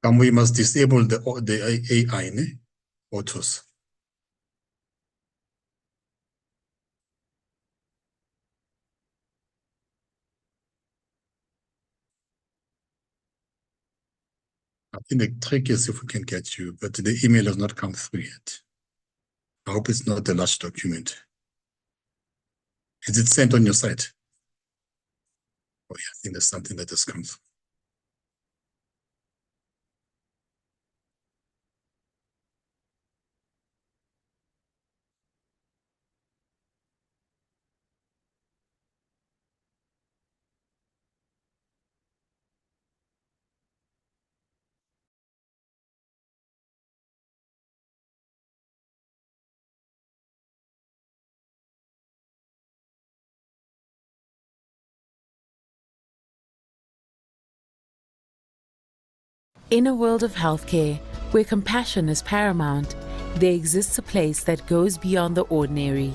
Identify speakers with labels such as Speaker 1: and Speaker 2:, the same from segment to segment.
Speaker 1: And we must disable the AI, autos. I think the trick is if we can get you, but the email has not come through yet. I hope it's not a large document. Is it sent on your site? Oh yeah, I think there's something that has come through.
Speaker 2: In a world of healthcare, where compassion is paramount, there exists a place that goes beyond the ordinary.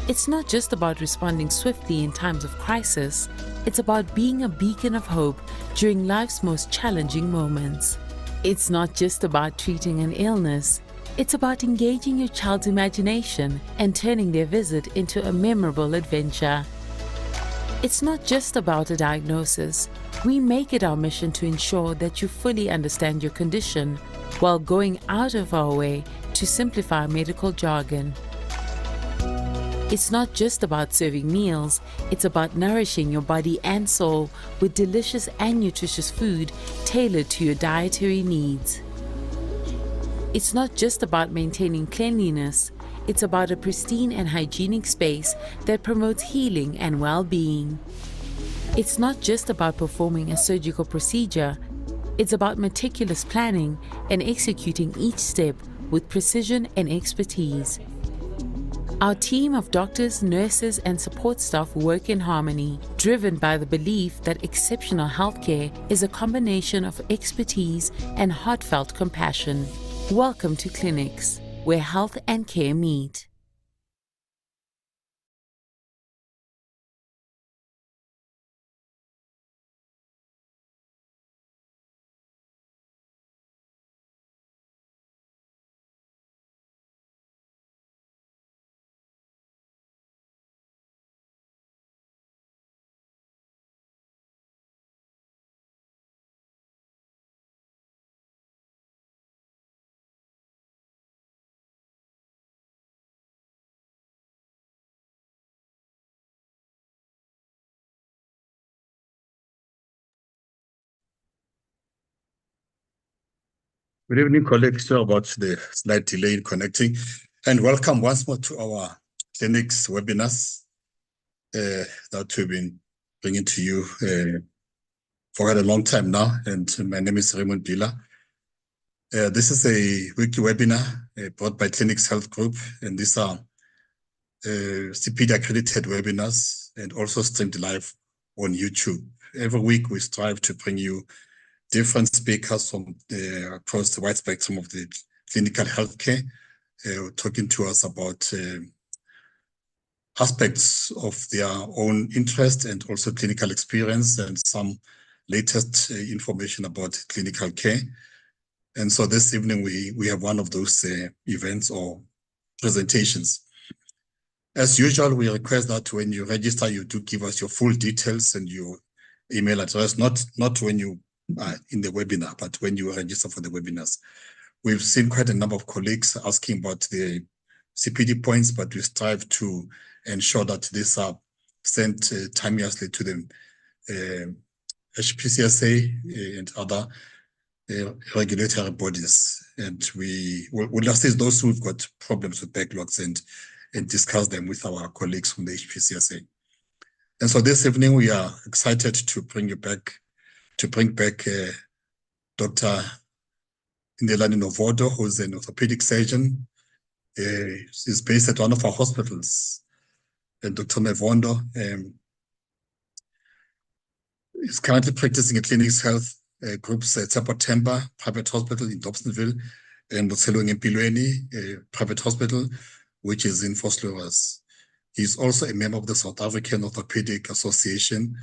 Speaker 2: It's not just about responding swiftly in times of crisis, it's about being a beacon of hope during life's most challenging moments. It's not just about treating an illness, it's about engaging your child's imagination and turning their visit into a memorable adventure. It's not just about a diagnosis. We make it our mission to ensure that you fully understand your condition while going out of our way to simplify medical jargon. It's not just about serving meals, it's about nourishing your body and soul with delicious and nutritious food tailored to your dietary needs. It's not just about maintaining cleanliness, it's about a pristine and hygienic space that promotes healing and well-being. It's not just about performing a surgical procedure, it's about meticulous planning and executing each step with precision and expertise. Our team of doctors, nurses, and support staff work in harmony, driven by the belief that exceptional healthcare is a combination of expertise and heartfelt compassion. Welcome to Clinics, where health and care meet.
Speaker 1: Good evening, colleagues. Sorry about the slight delay in connecting, and welcome once more to our clinics webinars that we've been bringing to you for quite a long time now. And my name is Raymond Bila. This is a weekly webinar brought by Clinics Health Group, and these are CPD accredited webinars and also streamed live on YouTube. Every week we strive to bring you different speakers from across the wide spectrum of the clinical healthcare, talking to us about aspects of their own interest and also clinical experience and some latest information about clinical care. And so this evening we have one of those events or presentations. As usual, we request that when you register, you do give us your full details and your email address, not when you in the webinar, but when you register for the webinars. We've seen quite a number of colleagues asking about the CPD points, but we strive to ensure that these are sent timeously to the HPCSA and other regulatory bodies. And we will assist those who've got problems with backlogs and discuss them with our colleagues from the HPCSA. And so this evening we are excited to bring back Dr. Lindelani Nevondo, who's an orthopedic surgeon. He's based at one of our hospitals. And Dr. Nevondo is currently practicing at Clinics Health Group's Temba Private Hospital in Dobsonville and Botselong Empilweni Private Hospital, which is in Vosloorus. He's also a member of the South African Orthopedic Association.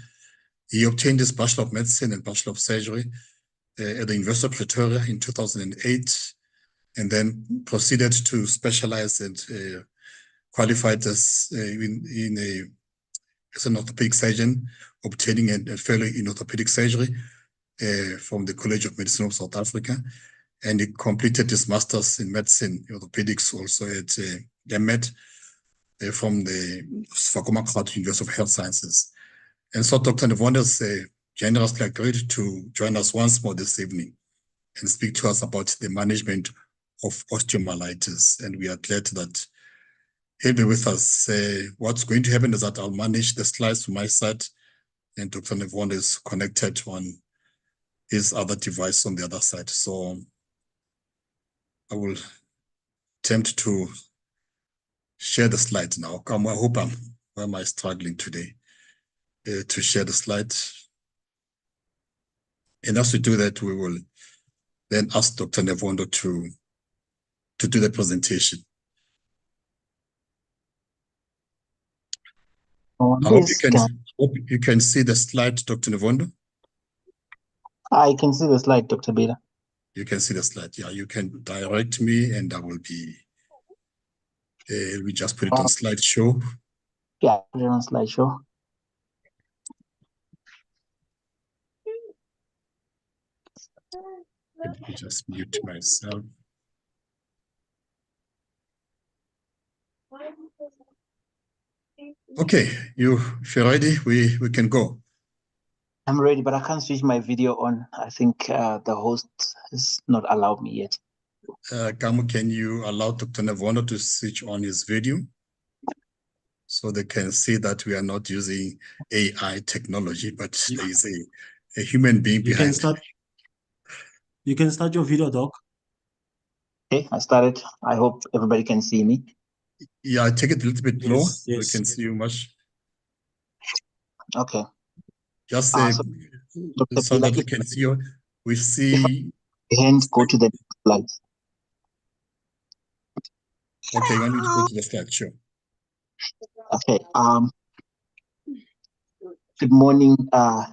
Speaker 1: He obtained his Bachelor of Medicine and Bachelor of Surgery at the University of Pretoria in 2008, and then proceeded to specialize and qualified as as an orthopedic surgeon, obtaining a fellow in orthopedic surgery from the College of Medicine of South Africa. And he completed his master's in medicine, orthopedics, also at GEMET from the Svakoma University of Health Sciences. And so Dr. Nevondo has generously agreed to join us once more this evening and speak to us about the management of osteomyelitis. And we are glad that he'll be with us. What's going to happen is that I'll manage the slides from my side, and Dr. Nevondo is connected on his other device on the other side. So I will attempt to share the slides now. I hope why am I struggling today to share the slides? And as we do that, we will then ask Dr. Nevondo to do the presentation. I hope you can see the slide, Dr. Nevondo.
Speaker 3: I can see the slide, Dr. Bela.
Speaker 1: You can see the slide. Yeah, you can direct me and I will be, we just put it on slideshow.
Speaker 3: Yeah, put it on slideshow.
Speaker 1: Let me just mute myself. Okay, if you're ready, we can go.
Speaker 3: I'm ready, but I can't switch my video on. I think the host has not allowed me yet.
Speaker 1: Kamu, can you allow Dr. Nevondo to switch on his video so they can see that we are not using AI technology, but there is a human being behind.
Speaker 4: You can start your video, Doc.
Speaker 3: Okay, I started. I hope everybody can see me.
Speaker 1: Yeah, take it a little bit low.
Speaker 4: Yes.
Speaker 1: We can see you much.
Speaker 3: Okay.
Speaker 1: Just say so that we can see you. We see.
Speaker 3: Hand go to the slide.
Speaker 1: Okay, you want me to go to the slide? Sure.
Speaker 3: Okay. Good morning,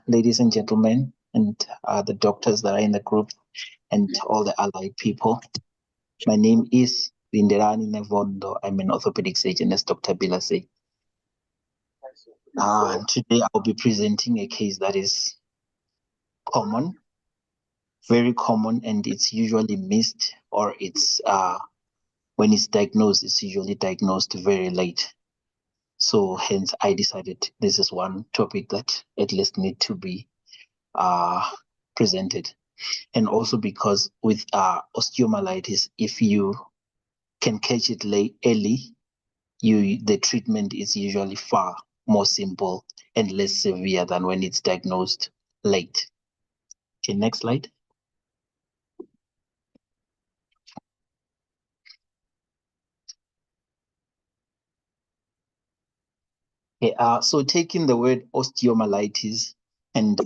Speaker 3: ladies and gentlemen, and the doctors that are in the group, and all the allied people. My name is Lindelani Nevondo. I'm an orthopedic surgeon, as Dr. Bela said. Today I'll be presenting a case that is common, very common, and it's usually missed, or it's when it's diagnosed, it's usually diagnosed very late. So hence I decided this is one topic that at least need to be presented. And also because with osteomyelitis, if you can catch it early, the treatment is usually far more simple and less severe than when it's diagnosed late. Okay, next slide. Okay, so taking the word osteomyelitis and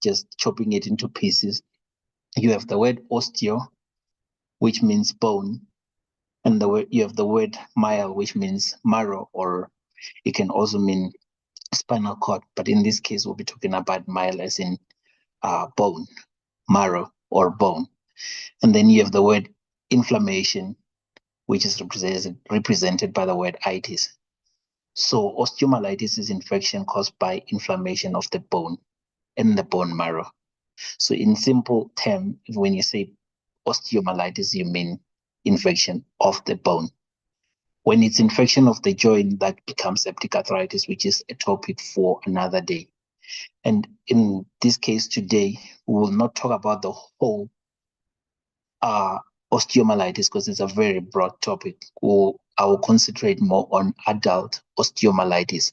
Speaker 3: just chopping it into pieces, you have the word osteo, which means bone, and you have the word myel, which means marrow, or it can also mean spinal cord. But in this case, we'll be talking about myel as in bone, marrow, or bone. And then you have the word inflammation, which is represented by the word itis. So osteomyelitis is infection caused by inflammation of the bone and the bone marrow. So in simple term, when you say osteomyelitis, you mean infection of the bone. When it's infection of the joint, that becomes septic arthritis, which is a topic for another day. And in this case today, we will not talk about the whole osteomyelitis because it's a very broad topic. I will concentrate more on adult osteomyelitis.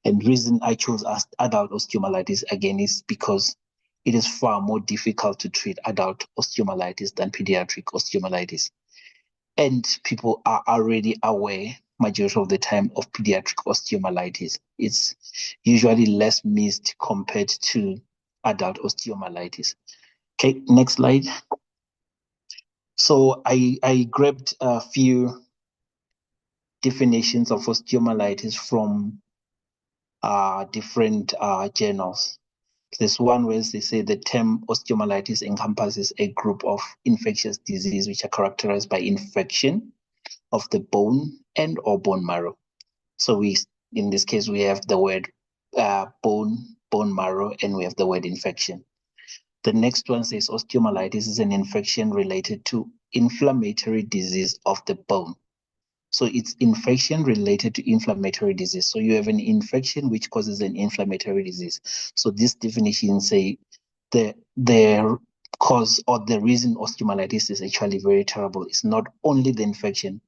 Speaker 3: And the reason I chose adult osteomyelitis again is because it is far more difficult to treat adult osteomyelitis than pediatric osteomyelitis. And people are already aware, majority of the time, of pediatric osteomyelitis. It's usually less missed compared to adult osteomyelitis. Okay, next slide. So I grabbed a few definitions of osteomyelitis from different journals. This one where they say the term osteomyelitis encompasses a group of infectious diseases which are characterized by infection of the bone and or bone marrow. So in this case, we have the word bone marrow, and we have the word infection. The next one says osteomyelitis is an infection related to inflammatory disease of the bone. So it's infection related to inflammatory disease. So you have an infection which causes an inflammatory disease. So this definition say the cause or the reason osteomyelitis is actually very terrible is not only the infection,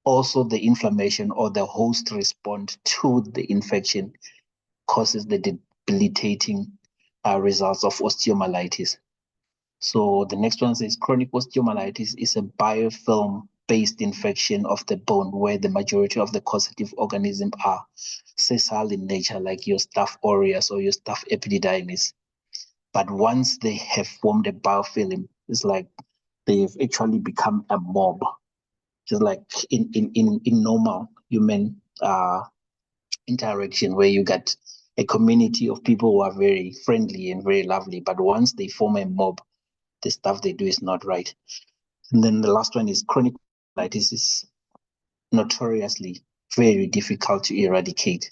Speaker 3: also the inflammation or the host response to the infection causes the debilitating results of osteomyelitis. So the next one says chronic osteomyelitis is a biofilm-based infection of the bone where the majority of the causative organisms are sessile in nature, like your Staph aureus or your Staph epididymis. But once they have formed a biofilm, it's like they've actually become a mob, just like in normal human interaction, where you get a community of people who are very friendly and very lovely. But once they form a mob, the stuff they do is not right. And then the last one is chronic osteomyelitis is notoriously very difficult to eradicate.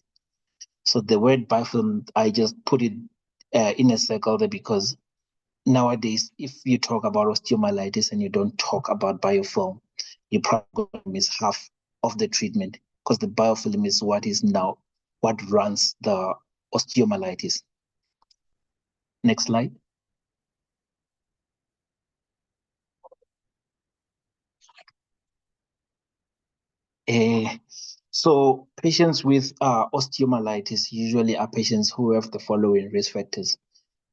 Speaker 3: So the word biofilm, I just put it in a circle there because nowadays, if you talk about osteomyelitis and you don't talk about biofilm, you're probably going to miss half of the treatment because the biofilm is what runs the osteomyelitis. Next slide. So patients with osteomyelitis usually are patients who have the following risk factors.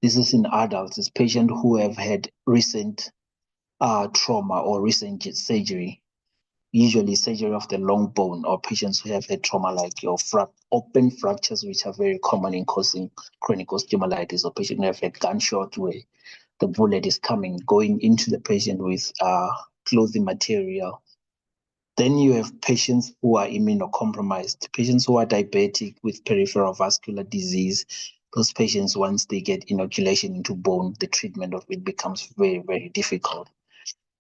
Speaker 3: This is in adults. It's patients who have had recent trauma or recent surgery, usually surgery of the long bone, or patients who have had trauma like your open fractures, which are very common in causing chronic osteomyelitis, or patients who have had gunshot where the bullet is going into the patient with clothing material. Then you have patients who are immunocompromised, patients who are diabetic with peripheral vascular disease. Those patients, once they get inoculation into bone, the treatment of it becomes very, very difficult.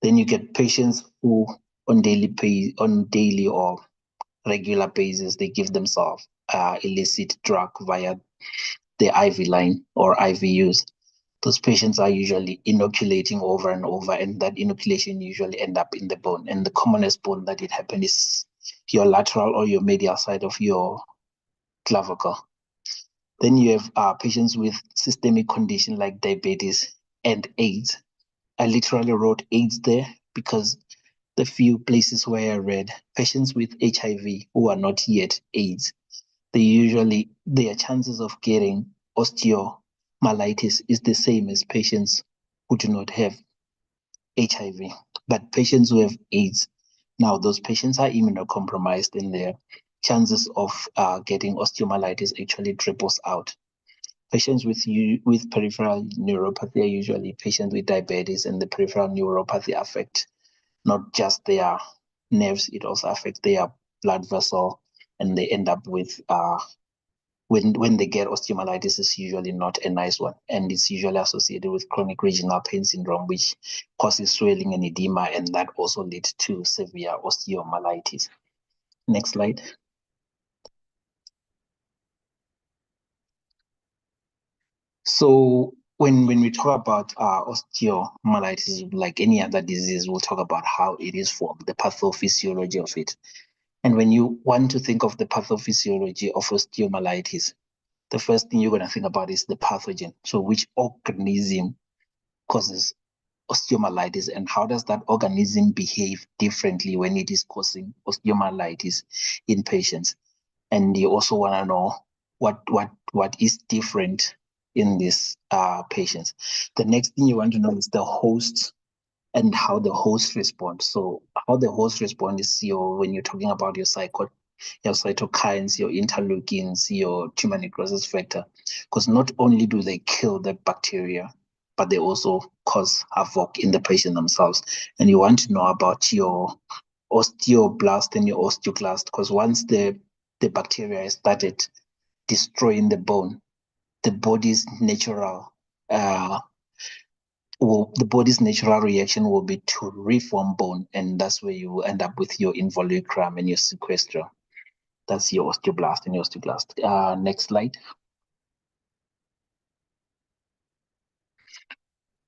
Speaker 3: Then you get patients who on daily or regular basis, they give themselves illicit drug via the IV line or IV use. Those patients are usually inoculating over and over, and that inoculation usually end up in the bone. And the commonest bone that it happens is your lateral or your medial side of your clavicle. Then you have patients with systemic condition like diabetes and AIDS. I literally wrote AIDS there because the few places where I read patients with HIV who are not yet AIDS, their chances of getting osteomyelitis is the same as patients who do not have HIV. But patients who have AIDS, now those patients are immunocompromised and their chances of getting osteomyelitis actually triples out. Patients with peripheral neuropathy are usually patients with diabetes, and the peripheral neuropathy affect not just their nerves, it also affects their blood vessel, and they end up with when they get osteomyelitis, is usually not a nice one, and it's usually associated with chronic regional pain syndrome, which causes swelling and edema, and that also leads to severe osteomyelitis. Next slide. So when we talk about osteomyelitis, like any other disease, we'll talk about how it is formed, the pathophysiology of it. And when you want to think of the pathophysiology of osteomyelitis, the first thing you're going to think about is the pathogen. So which organism causes osteomyelitis, and how does that organism behave differently when it is causing osteomyelitis in patients? And you also want to know what is different in these patients. The next thing you want to know is the host and how the host responds. So how the host responds is when you're talking about your cytokines, your interleukins, your tumor necrosis factor, because not only do they kill the bacteria, but they also cause havoc in the patient themselves. And you want to know about your osteoblast and your osteoclast, because once the bacteria has started destroying the bone, the body's natural reaction will be to reform bone, and that's where you will end up with your involucrum and your sequestrum. That's your osteoblast and your osteoblast. Next slide.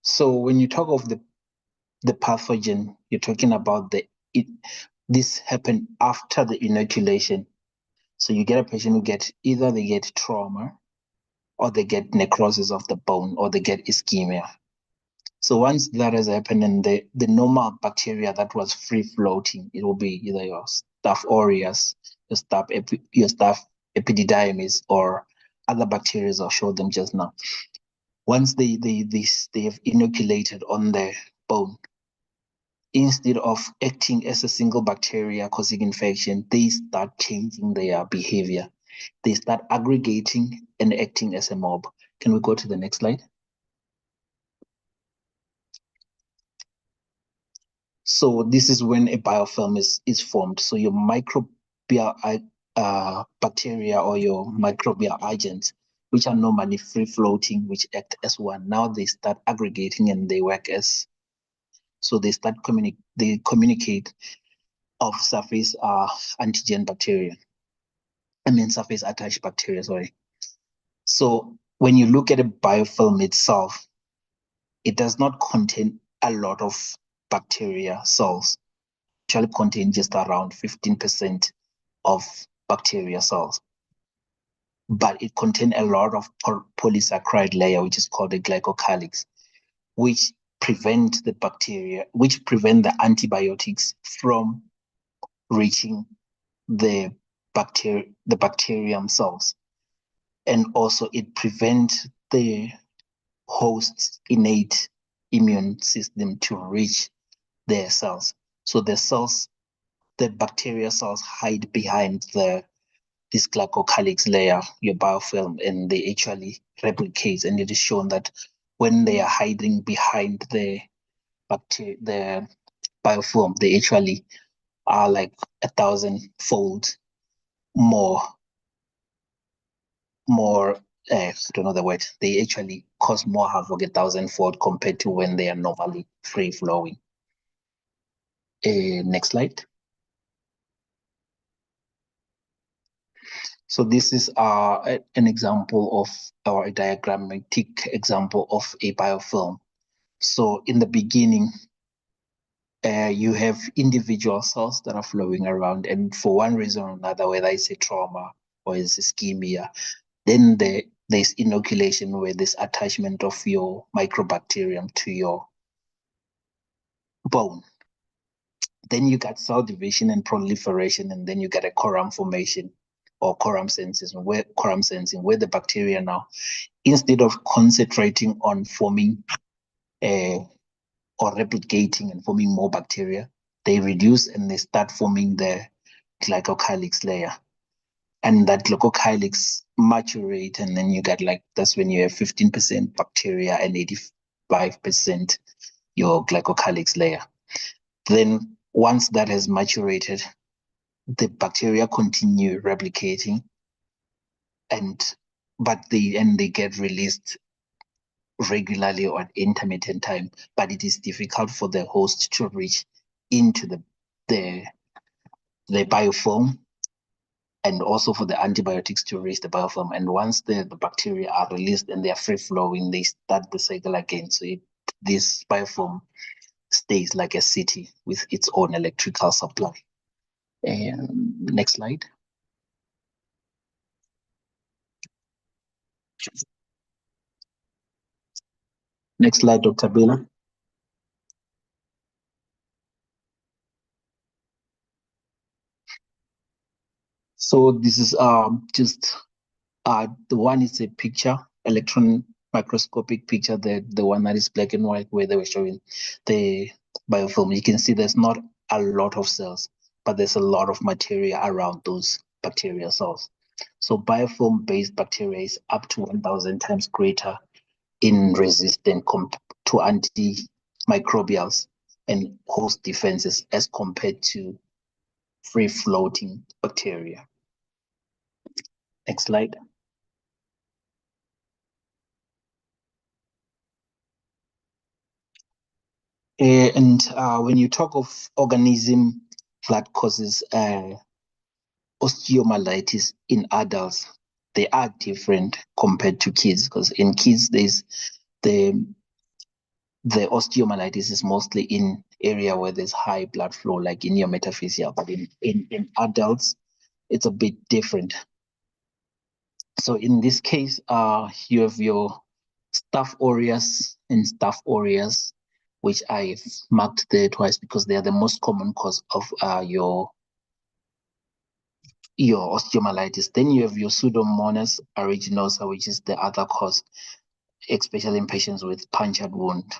Speaker 3: So when you talk of the pathogen, you're talking about this happened after the inoculation. So you get a patient who they get trauma, or they get necrosis of the bone, or they get ischemia. So once that has happened, and the normal bacteria that was free floating, it will be either your Staph aureus, your Staph epididymis, or other bacteria I'll show them just now. Once they have inoculated on the bone, instead of acting as a single bacteria causing infection, they start changing their behavior. They start aggregating and acting as a mob. Can we go to the next slide? So this is when a biofilm is formed. So your microbial bacteria or your microbial agents, which are normally free floating, which act as one, now they start aggregating and they work as, so they start they communicate of surface antigen bacteria. Surface attached bacteria, sorry. So when you look at a biofilm itself, it does not contain a lot of bacteria cells. It actually contain just around 15% of bacteria cells. But it contains a lot of polysaccharide layer, which is called the glycocalyx, which prevent the antibiotics from reaching the bacterium cells. And also it prevents the host's innate immune system to reach their cells. So the bacteria cells hide behind this glycocalyx layer, your biofilm, and they actually replicate. And it is shown that when they are hiding behind the biofilm, they actually are like 1,000-fold more, I don't know the word, they actually cause more havoc 1,000-fold compared to when they are normally free flowing. Next slide. So this is an example of, or a diagrammatic example of a biofilm. So in the beginning, you have individual cells that are flowing around, and for one reason or another, whether it's a trauma or it's ischemia, then there's inoculation, where there's attachment of your microbacterium to your bone. Then you got cell division and proliferation, and then you get a quorum formation or quorum sensing, where the bacteria now, instead of concentrating on forming or replicating and forming more bacteria, they reduce and they start forming the glycocalyx layer. And that glycocalyx maturate, and then you get that's when you have 15% bacteria and 85% your glycocalyx layer. Then once that has maturated, the bacteria continue replicating, and they get released regularly or at intermittent time, but it is difficult for the host to reach into the biofilm, and also for the antibiotics to reach the biofilm. And once the bacteria are released and they are free flowing, they start the cycle again. So this biofilm stays like a city with its own electrical supply. Next slide. Next slide, Dr. Bela. So this is just the one is a picture, electron microscopic picture, the one that is black and white, where they were showing the biofilm. You can see there's not a lot of cells, but there's a lot of material around those bacterial cells. So biofilm-based bacteria is up to 1,000 times greater in resistance to antimicrobials and host defenses as compared to free-floating bacteria. Next slide. When you talk of organism that causes osteomyelitis in adults, they are different compared to kids, because in kids there's the osteomyelitis is mostly in area where there's high blood flow, like in your metaphyseal, but in adults it's a bit different. So in this case, you have your staph aureus and staph aureus, which I've marked there twice because they are the most common cause of your osteomyelitis. Then you have your Pseudomonas aeruginosa, which is the other cause, especially in patients with punctured wound,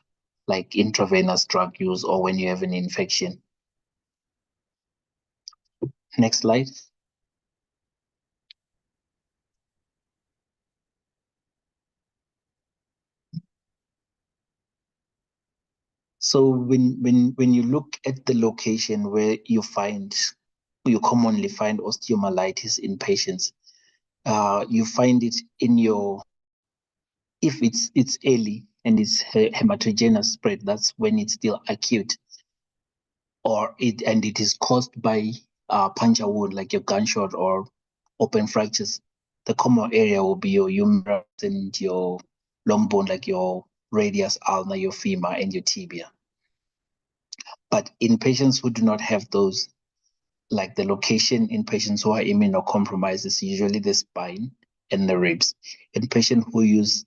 Speaker 3: like intravenous drug use or when you have an infection. Next slide. So when you look at the location where you commonly find osteomyelitis in patients, you find it in if it's early and it's hematogenous spread, that's when it's still acute, and it is caused by a puncture wound like your gunshot or open fractures. The common area will be your humerus and your long bone, like your radius ulna, your femur, and your tibia. But in patients who do not have those, like the location in patients who are immunocompromised is usually the spine and the ribs. In patients who use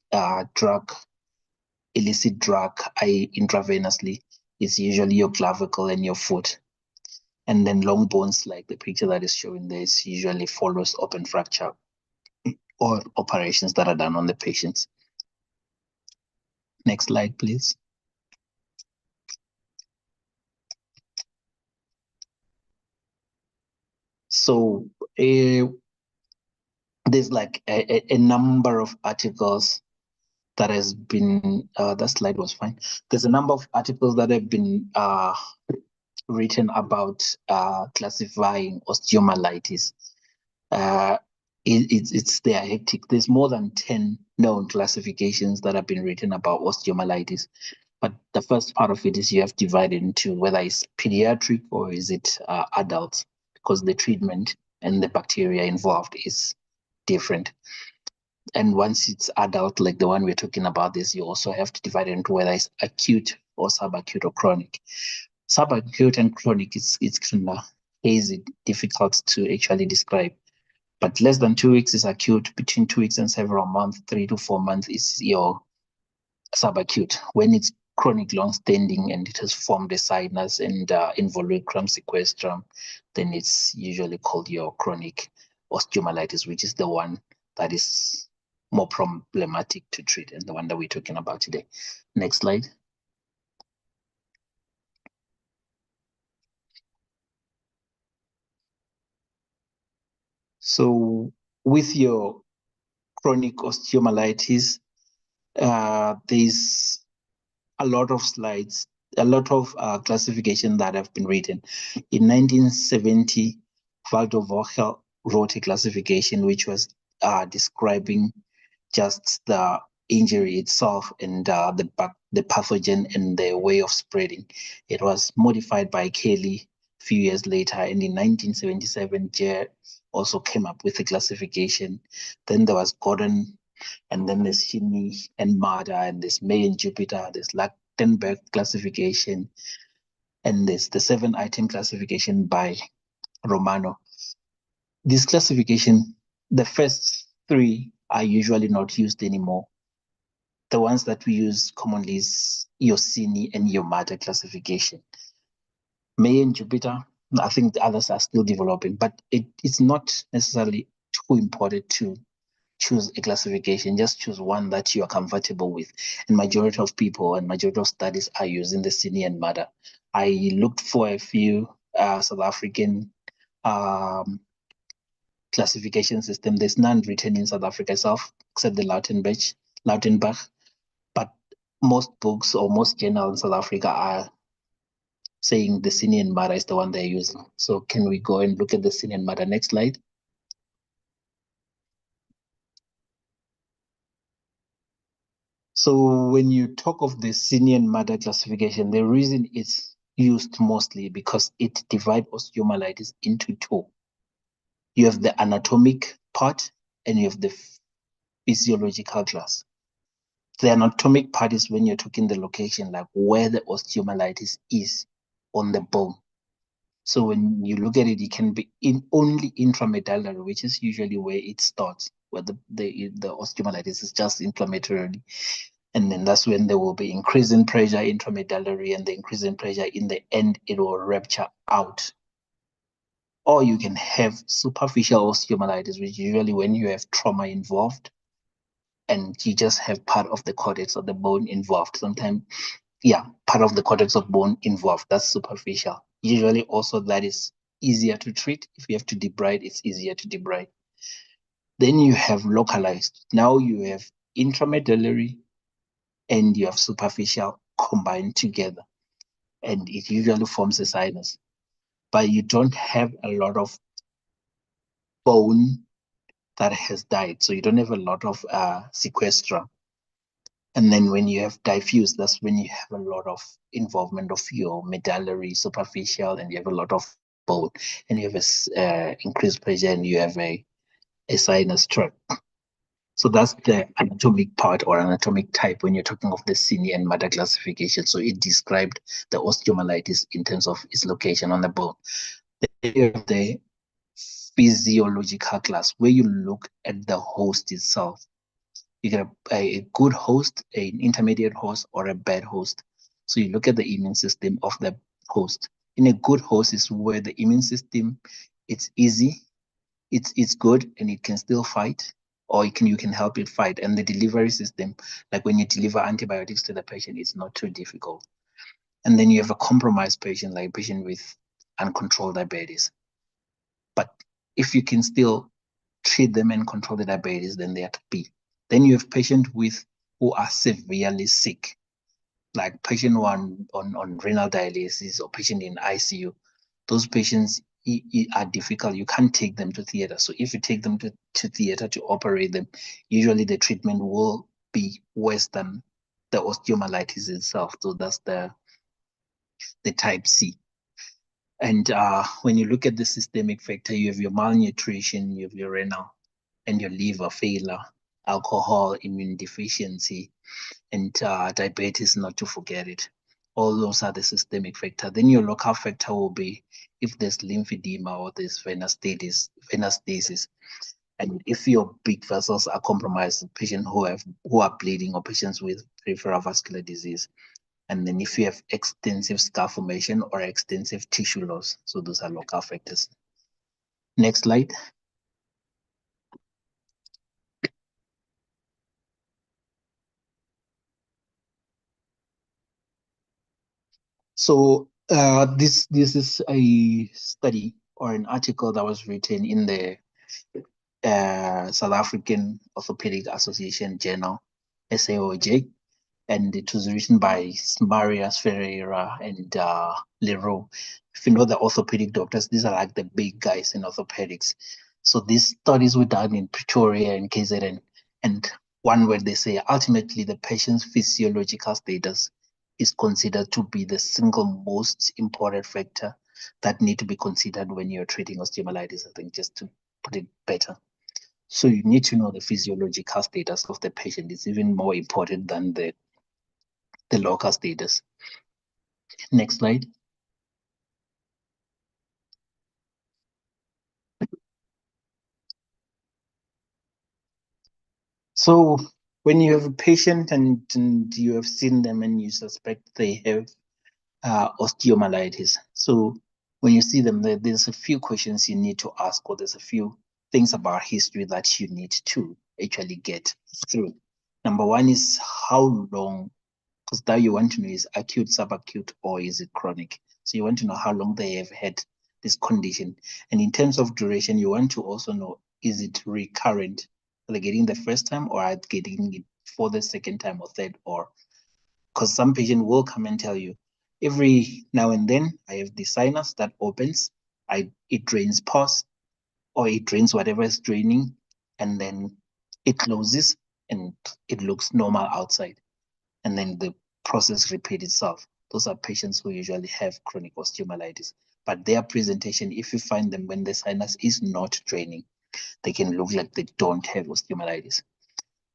Speaker 3: illicit drug, intravenously, it's usually your clavicle and your foot. And then long bones, like the picture that is showing there, is usually follows open fracture or operations that are done on the patients. Next slide, please. So there's like a number of articles that has been, that slide was fine. There's a number of articles that have been written about classifying osteomyelitis. They are hectic. There's more than 10 known classifications that have been written about osteomyelitis. But the first part of it is you have divided into whether it's pediatric or is it adult, because the treatment and the bacteria involved is different. And once it's adult, like the one we're talking about, this, you also have to divide it into whether it's acute or subacute or chronic. Subacute and chronic, it's kind of hazy, difficult to actually describe. But less than 2 weeks is acute. Between 2 weeks and several months, 3 to 4 months is your subacute. When it's chronic, long-standing, and it has formed a sinus and involucrum sequestrum, then it's usually called your chronic osteomyelitis, which is the one that is more problematic to treat and the one that we're talking about today. Next slide. So with your chronic osteomyelitis, there's a lot of slides, a lot of classification that have been written. In 1970, Waldo Vochel wrote a classification which was describing just the injury itself and the pathogen and the way of spreading. It was modified by Kelly a few years later, and in 1977, Jer also came up with a classification. Then there was Gordon, and then there's Sydney and Marder, and there's May and Jupiter, there's Lachtenberg classification, and there's the 7-item classification by Romano. This classification, the first 3 are usually not used anymore. The ones that we use commonly is your Sydney and your Marder classification. May and Jupiter, I think the others are still developing, but it's not necessarily too important to choose a classification. Just choose one that you are comfortable with. And majority of people and majority of studies are using the Sydney and Marder. I looked for a few South African classification system. There's none written in South Africa itself, except the Lautenbach. But most books or most journals in South Africa are saying the Sydney and Marder is the one they're using. So can we go and look at the Sydney and Marder? Next slide. So when you talk of the senior and mother classification, the reason it's used mostly because it divides osteomyelitis into two. You have the anatomic part and you have the physiological class. The anatomic part is when you're talking the location, like where the osteomyelitis is on the bone. So when you look at it, it can be only intramedullary, which is usually where it starts, where the osteomyelitis is just inflammatory. And then that's when there will be increasing pressure intramedullary, and the increasing pressure in the end, it will rupture out. Or you can have superficial osteomyelitis, which usually when you have trauma involved and you just have part of the cortex of the bone involved. Sometimes, yeah, part of the cortex of bone involved. That's superficial. Usually also that is easier to treat. If you have to debride, it's easier to debride. Then you have localized. Now you have intramedullary and you have superficial combined together. And it usually forms a sinus. But you don't have a lot of bone that has died. So you don't have a lot of sequestra. And then when you have diffuse, that's when you have a lot of involvement of your medullary, superficial, and you have a lot of bone, and you have a increased pressure, and you have a sinus tract. So that's the anatomic part or anatomic type when you're talking of the senior and mother classification. So it described the osteomyelitis in terms of its location on the bone. Then you have the physiological class where you look at the host itself. You get a good host, an intermediate host, or a bad host. So you look at the immune system of the host. In a good host is where the immune system, it's easy, it's good, and it can still fight, or you can help it fight. And the delivery system, like when you deliver antibiotics to the patient, it's not too difficult. And then you have a compromised patient, like a patient with uncontrolled diabetes. But if you can still treat them and control the diabetes, then they are B. Then you have patients who are severely sick, like patient one on renal dialysis or patient in ICU. Those patients are difficult. You can't take them to theater. So if you take them to theater to operate them, usually the treatment will be worse than the osteomyelitis itself. So that's the type C. And when you look at the systemic factor, you have your malnutrition, you have your renal and your liver failure, alcohol, immune deficiency, and diabetes, not to forget it. All those are the systemic factor. Then your local factor will be if there's lymphedema or there's venous stasis. And if your big vessels are compromised, patients who are bleeding or patients with peripheral vascular disease. And then if you have extensive scar formation or extensive tissue loss, so those are local factors. Next slide. So this is a study or an article that was written in the South African Orthopedic Association Journal, SAOJ, and it was written by Marius Ferreira and Leroux. If you know the orthopedic doctors, these are like the big guys in orthopedics. So these studies were done in Pretoria and KZN, and one where they say ultimately the patient's physiological status is considered to be the single most important factor that need to be considered when you're treating osteomyelitis, I think, just to put it better. So you need to know the physiological status of the patient. It's even more important than the local status. Next slide. So when you have a patient and you have seen them and you suspect they have osteomyelitis, so when you see them, there's a few questions you need to ask, or there's a few things about history that you need to actually get through. Number one is how long, because now you want to know is acute, subacute, or is it chronic? So you want to know how long they have had this condition. And in terms of duration, you want to also know, is it recurrent? Are they getting the first time or are they getting it for the second time or third? Or because some patient will come and tell you, every now and then I have the sinus that opens, it drains pus or it drains whatever is draining, and then it closes and it looks normal outside. and then the process repeat itself. Those are patients who usually have chronic osteomyelitis, but their presentation, if you find them when the sinus is not draining, they can look like they don't have osteomyelitis.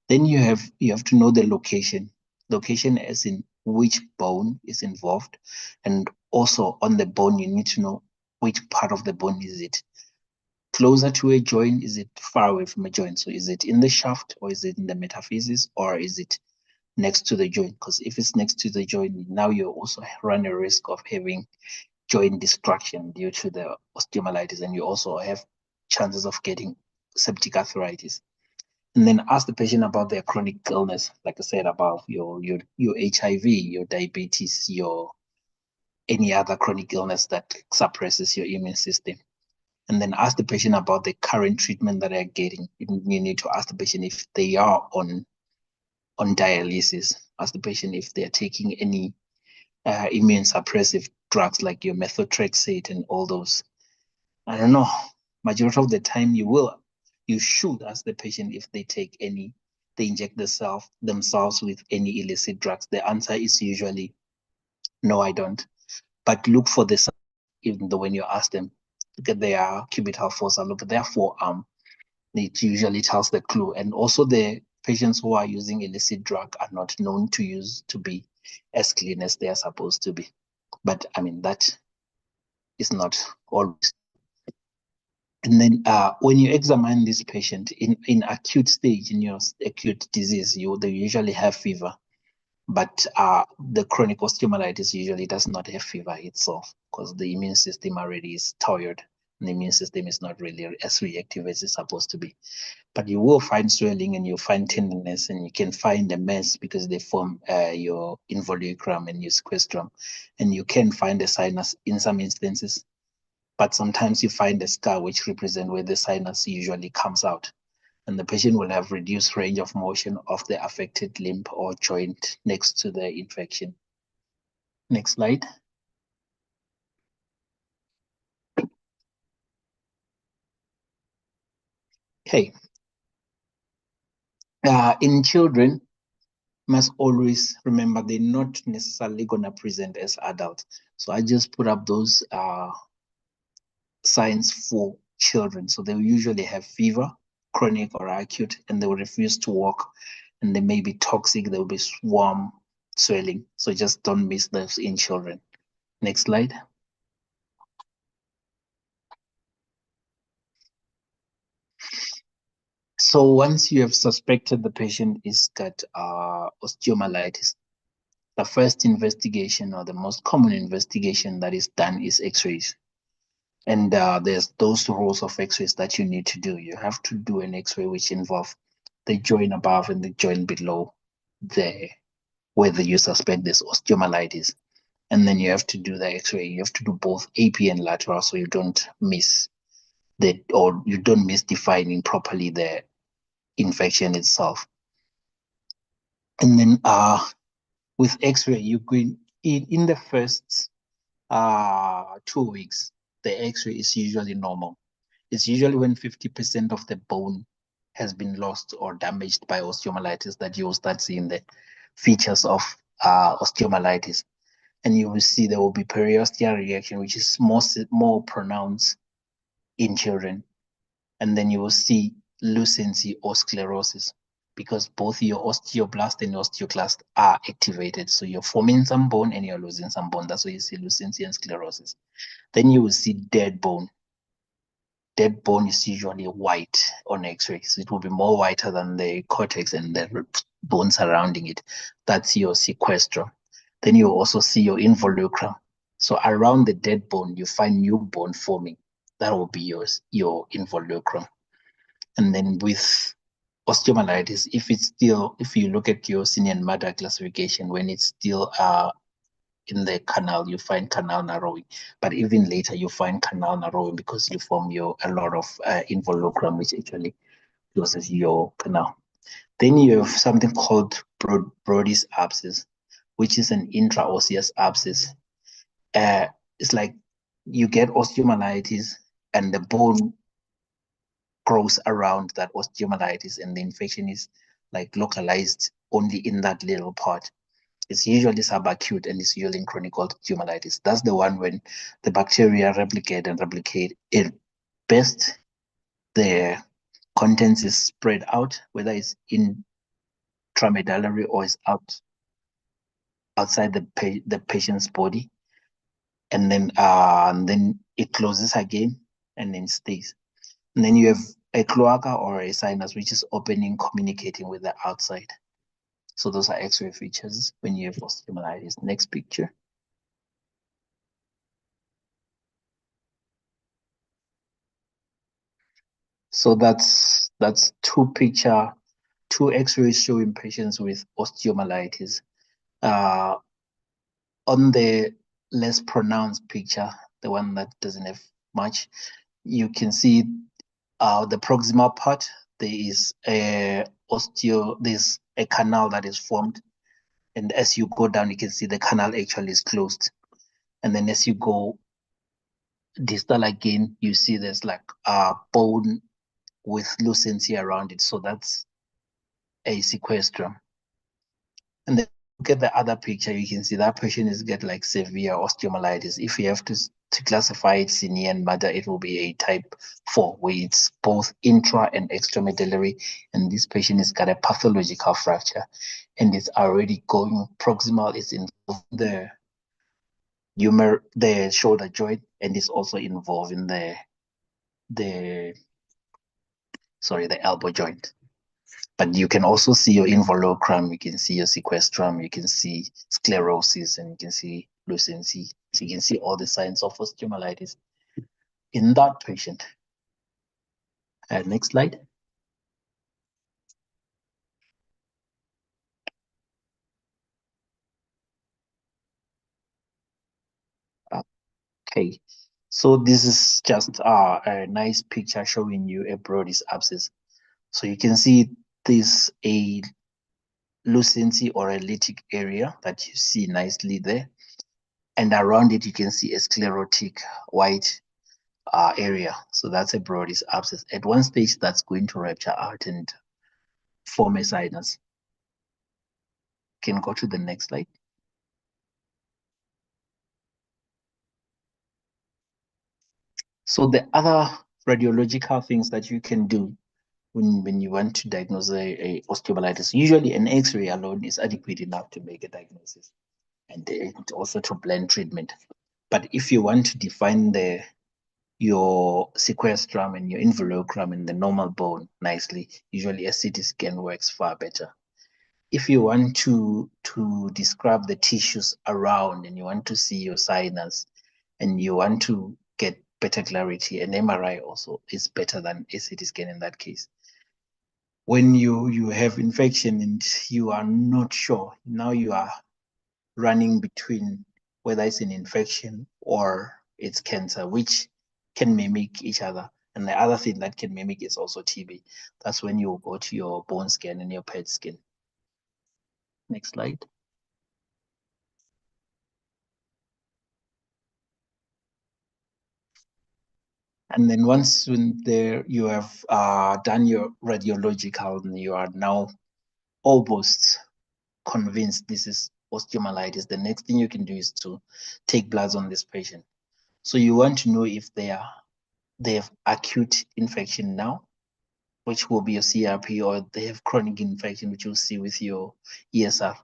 Speaker 3: Then you have to know the location. Location as in which bone is involved, and also on the bone you need to know which part of the bone is it. Closer to a joint, is it far away from a joint? So is it in the shaft, or is it in the metaphysis, or is it next to the joint? Because if it's next to the joint, now you also run a risk of having joint destruction due to the osteomyelitis, and you also have chances of getting septic arthritis. And then ask the patient about their chronic illness, like I said, about your HIV, your diabetes, your any other chronic illness that suppresses your immune system. And then ask the patient about the current treatment that they're getting. You need to ask the patient if they are on dialysis. Ask the patient if they're taking any immune suppressive drugs like your methotrexate and all those. I don't know. Majority of the time you should ask the patient if they take any, they inject themselves with any illicit drugs. The answer is usually no, I don't. But look for the sign, even though when you ask them, look at their cubital fossa, look at their forearm. It usually tells the clue. And also the patients who are using illicit drug are not known to be as clean as they are supposed to be. But I mean, that is not always. And then when you examine this patient in acute stage, in your acute disease, they usually have fever. But the chronic osteomyelitis usually does not have fever itself, because the immune system already is tired, and the immune system is not really as reactive as it's supposed to be. But you will find swelling, and you'll find tenderness, and you can find a mass because they form your involucrum and your sequestrum, and you can find a sinus in some instances. But sometimes you find a scar which represents where the sinus usually comes out, and the patient will have reduced range of motion of the affected limb or joint next to the infection. Next slide. Okay. In children, must always remember they're not necessarily going to present as adults. So I just put up those signs for children. So they will usually have fever, chronic or acute, and they will refuse to walk, and they may be toxic. There will be swarm swelling. So just don't miss those in children. Next slide. So once you have suspected the patient is got osteomyelitis, the first investigation, or the most common investigation that is done, is X-rays. And there's those rows of X-rays that you need to do. You have to do an X-ray which involve the joint above and the joint below whether you suspect there's osteomyelitis. And then you have to do the X-ray. You have to do both AP and lateral, so you don't miss you don't miss defining properly the infection itself. And then with X-ray, you go in the first 2 weeks, the X-ray is usually normal. It's usually when 50% of the bone has been lost or damaged by osteomyelitis that you will start seeing the features of osteomyelitis. And you will see there will be periosteal reaction, which is more pronounced in children. And then you will see lucency or sclerosis, because both your osteoblast and osteoclast are activated. So you're forming some bone and you're losing some bone. That's why you see lucency and sclerosis. Then you will see dead bone. Dead bone is usually white on X-ray. So it will be more whiter than the cortex and the bone surrounding it. That's your sequestrum. Then you also see your involucrum. So around the dead bone, you find new bone forming. That will be your involucrum. And then with osteomyelitis, if you look at your Sinian-Matter classification, when it's still in the canal, you find canal narrowing. But even later, you find canal narrowing because you form a lot of involucrum, which actually closes your canal. Then you have something called Brody's abscess, which is an intraosseous abscess. It's like you get osteomyelitis and the bone grows around that osteomyelitis, and the infection is like localized only in that little part. It's usually subacute and it's usually in chronic osteomyelitis. That's the one when the bacteria replicate it best. The contents is spread out, whether it's intramedullary or it's outside the patient's body, and then it closes again and then stays. And then you have a cloaca or a sinus, which is opening, communicating with the outside. So those are X-ray features when you have osteomyelitis. Next picture. So that's two X-rays showing patients with osteomyelitis. On the less pronounced picture, the one that doesn't have much, you can see the proximal part. There is there's a canal that is formed, and as you go down, you can see the canal actually is closed. And then as you go distal again, you see there's like a bone with lucency around it. So that's a sequestrum. And then look at the other picture, you can see that patient is get like severe osteomyelitis. If you have to classify it in and matter, it will be a type 4, where it's both intra and extramedullary, and this patient has got a pathological fracture, and it's already going proximal. It's involved the shoulder joint, and it's also involved in the elbow joint. But you can also see your involucrum, you can see your sequestrum, you can see sclerosis, and you can see lucency. So you can see all the signs of osteomyelitis in that patient. Next slide. Okay, so this is just a nice picture showing you a Brody's abscess. So you can see this a lucency or a lytic area that you see nicely there, and around it you can see a sclerotic white area. So that's a Brody's abscess. At one stage, that's going to rupture out and form a sinus. Can go to the next slide. So the other radiological things that you can do when you want to diagnose a osteomyelitis, usually an X-ray alone is adequate enough to make a diagnosis and also to plan treatment. But if you want to define your sequestrum and your involucrum and the normal bone nicely, usually a CT scan works far better. If you want to describe the tissues around and you want to see your sinus and you want to get better clarity, an MRI also is better than a CT scan in that case. When you have infection and you are not sure, now you are running between whether it's an infection or it's cancer, which can mimic each other. And the other thing that can mimic is also TB. That's when you go to your bone scan and your PET scan. Next slide. And then once you have done your radiological, and you are now almost convinced this is osteomyelitis, the next thing you can do is to take bloods on this patient. So you want to know if they have acute infection now, which will be your CRP, or they have chronic infection, which you'll see with your ESR.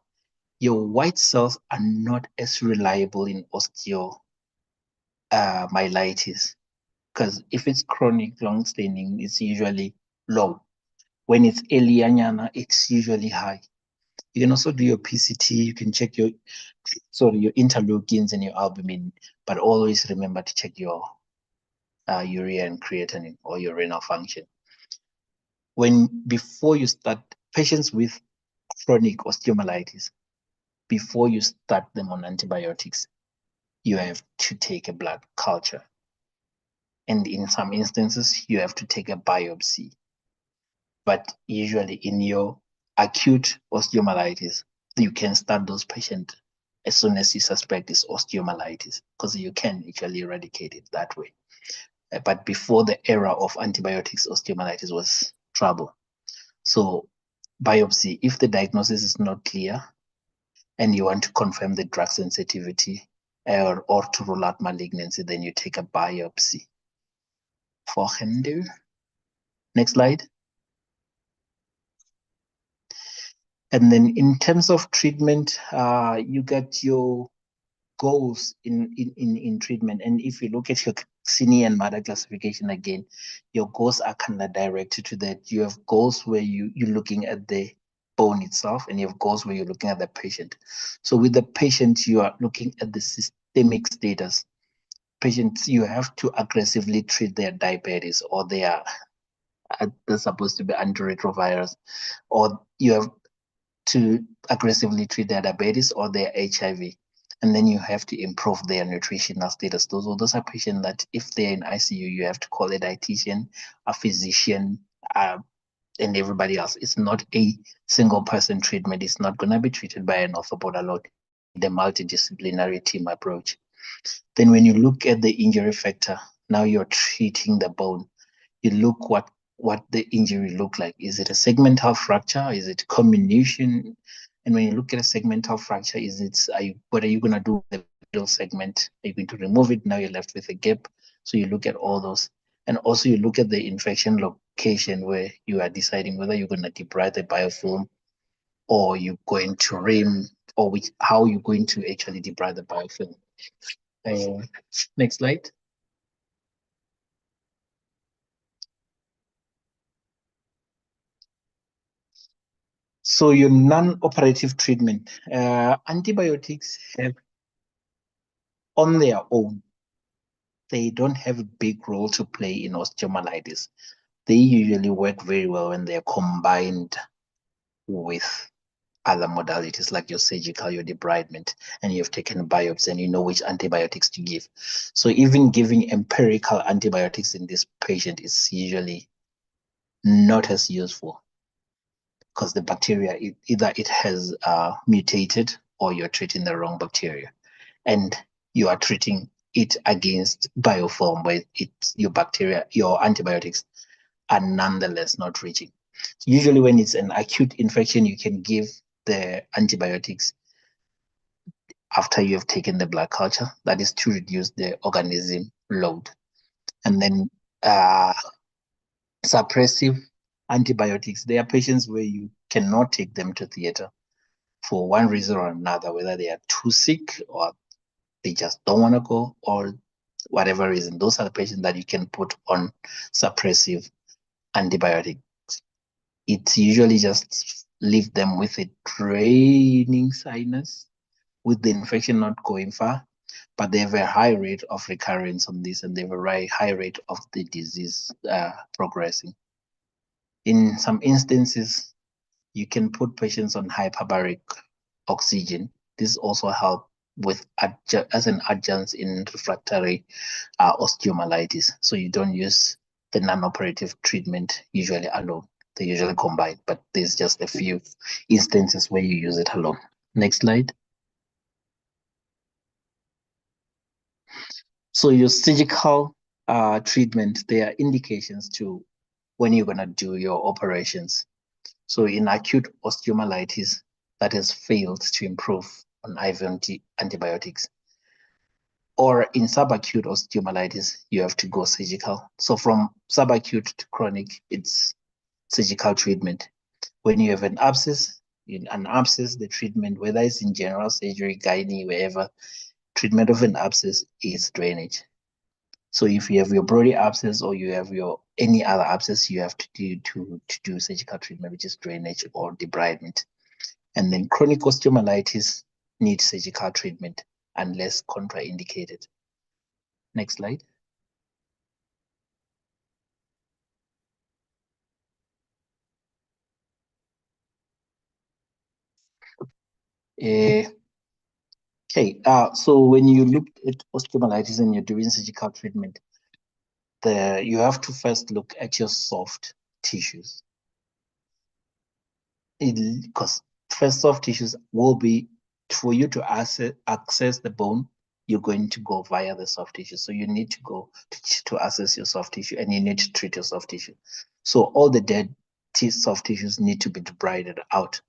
Speaker 3: Your white cells are not as reliable in osteomyelitis, because if it's chronic long-standing, it's usually low. When it's early, it's usually high. You can also do your PCT. You can check your interleukins and your albumin, but always remember to check your urea and creatinine or your renal function. Before you start patients with chronic osteomyelitis, before you start them on antibiotics, you have to take a blood culture. And in some instances, you have to take a biopsy. But usually in your acute osteomyelitis, you can start those patients as soon as you suspect it's osteomyelitis, because you can actually eradicate it that way. But before the era of antibiotics, osteomyelitis was trouble. So biopsy, if the diagnosis is not clear, and you want to confirm the drug sensitivity or to rule out malignancy, then you take a biopsy. Volgende. Next slide. And then in terms of treatment, you get your goals in treatment. And if you look at your senior and mother classification again, your goals are kind of directed to that. You have goals where you're looking at the bone itself, and you have goals where you're looking at the patient. So with the patient, you are looking at the systemic status. Patients, you have to aggressively treat their diabetes, or they're supposed to be antiretrovirus, or you have to aggressively treat their diabetes or their HIV. And then you have to improve their nutritional status. Those are patients that if they're in ICU, you have to call a dietitian, a physician, and everybody else. It's not a single person treatment. It's not going to be treated by an orthopod alone. The multidisciplinary team approach. Then when you look at the injury factor, now you're treating the bone. You look what the injury look like. Is it a segmental fracture? Is it comminution? And when you look at a segmental fracture, what are you going to do with the middle segment? Are you going to remove it? Now you're left with a gap. So you look at all those. And also you look at the infection location where you are deciding whether you're going to debride the biofilm, or you're going to rim, or how you're going to actually debride the biofilm. Next slide. So your non-operative treatment, antibiotics have on their own, they don't have a big role to play in osteomyelitis. They usually work very well when they're combined with other modalities like your surgical, your debridement, and you've taken a biopsy and you know which antibiotics to give. So even giving empirical antibiotics in this patient is usually not as useful, because the bacteria, either it has mutated or you're treating the wrong bacteria. And you are treating it against biofilm where your antibiotics are nonetheless not reaching. So usually when it's an acute infection, you can give the antibiotics after you have taken the blood culture. That is to reduce the organism load. And then suppressive antibiotics, there are patients where you cannot take them to theater for one reason or another, whether they are too sick or they just don't want to go, or whatever reason. Those are the patients that you can put on suppressive antibiotics. It's usually just leave them with a draining sinus, with the infection not going far, but they have a high rate of recurrence on this, and they have a high rate of the disease progressing. In some instances, you can put patients on hyperbaric oxygen. This also helps with as an adjunct in refractory osteomyelitis. So you don't use the non-operative treatment usually alone. They usually combine, but there's just a few instances where you use it alone. Next slide. So your surgical treatment, there are indications to when you're going to do your operations. So in acute osteomyelitis that has failed to improve on IV antibiotics, or in subacute osteomyelitis, you have to go surgical. So from subacute to chronic, it's surgical treatment. When you have an abscess, the treatment, whether it's in general surgery, gynae, wherever, treatment of an abscess is drainage. So if you have your Brody abscess or you have your any other abscess, you have to do surgical treatment, which is drainage or debridement. And then chronic osteomyelitis needs surgical treatment unless contraindicated. Next slide. Okay, so when you look at osteomyelitis and you're doing surgical treatment, you have to first look at your soft tissues. Because first soft tissues will be, for you to access the bone, you're going to go via the soft tissue. So you need to go to access your soft tissue, and you need to treat your soft tissue. So all the dead soft tissues need to be debrided out.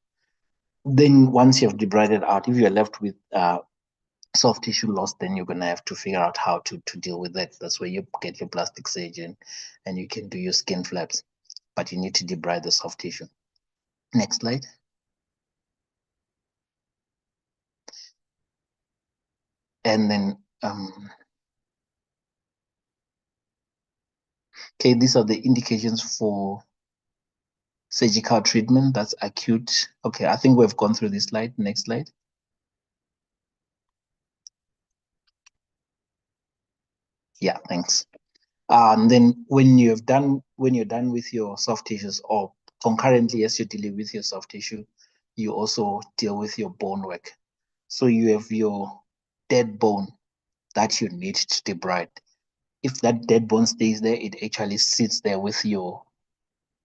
Speaker 3: Then once you have debrided out, if you're left with soft tissue loss, then you're going to have to figure out how to deal with that. That's where you get your plastic surgeon and you can do your skin flaps, but you need to debride the soft tissue. Next slide. And then, okay, these are the indications for surgical treatment. That's acute. Okay, I think we've gone through this slide. Next slide. Yeah, thanks. And then when you're done with your soft tissues, or concurrently as you're dealing with your soft tissue, you also deal with your bone work. So you have your dead bone that you need to debride. If that dead bone stays there, it actually sits there with your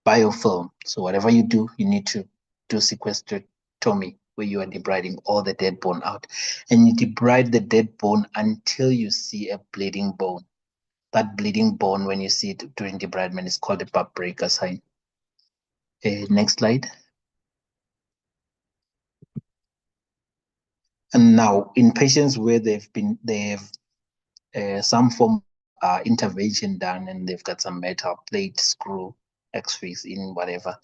Speaker 3: biofilm. So whatever you do, you need to do sequestrotomy, where you are debriding all the dead bone out. And you debride the dead bone until you see a bleeding bone. That bleeding bone, when you see it during debridement, is called a pap breaker sign. Next slide. And now, in patients where they have some form of intervention done and they've got some metal plate, screw, X-fix in whatever,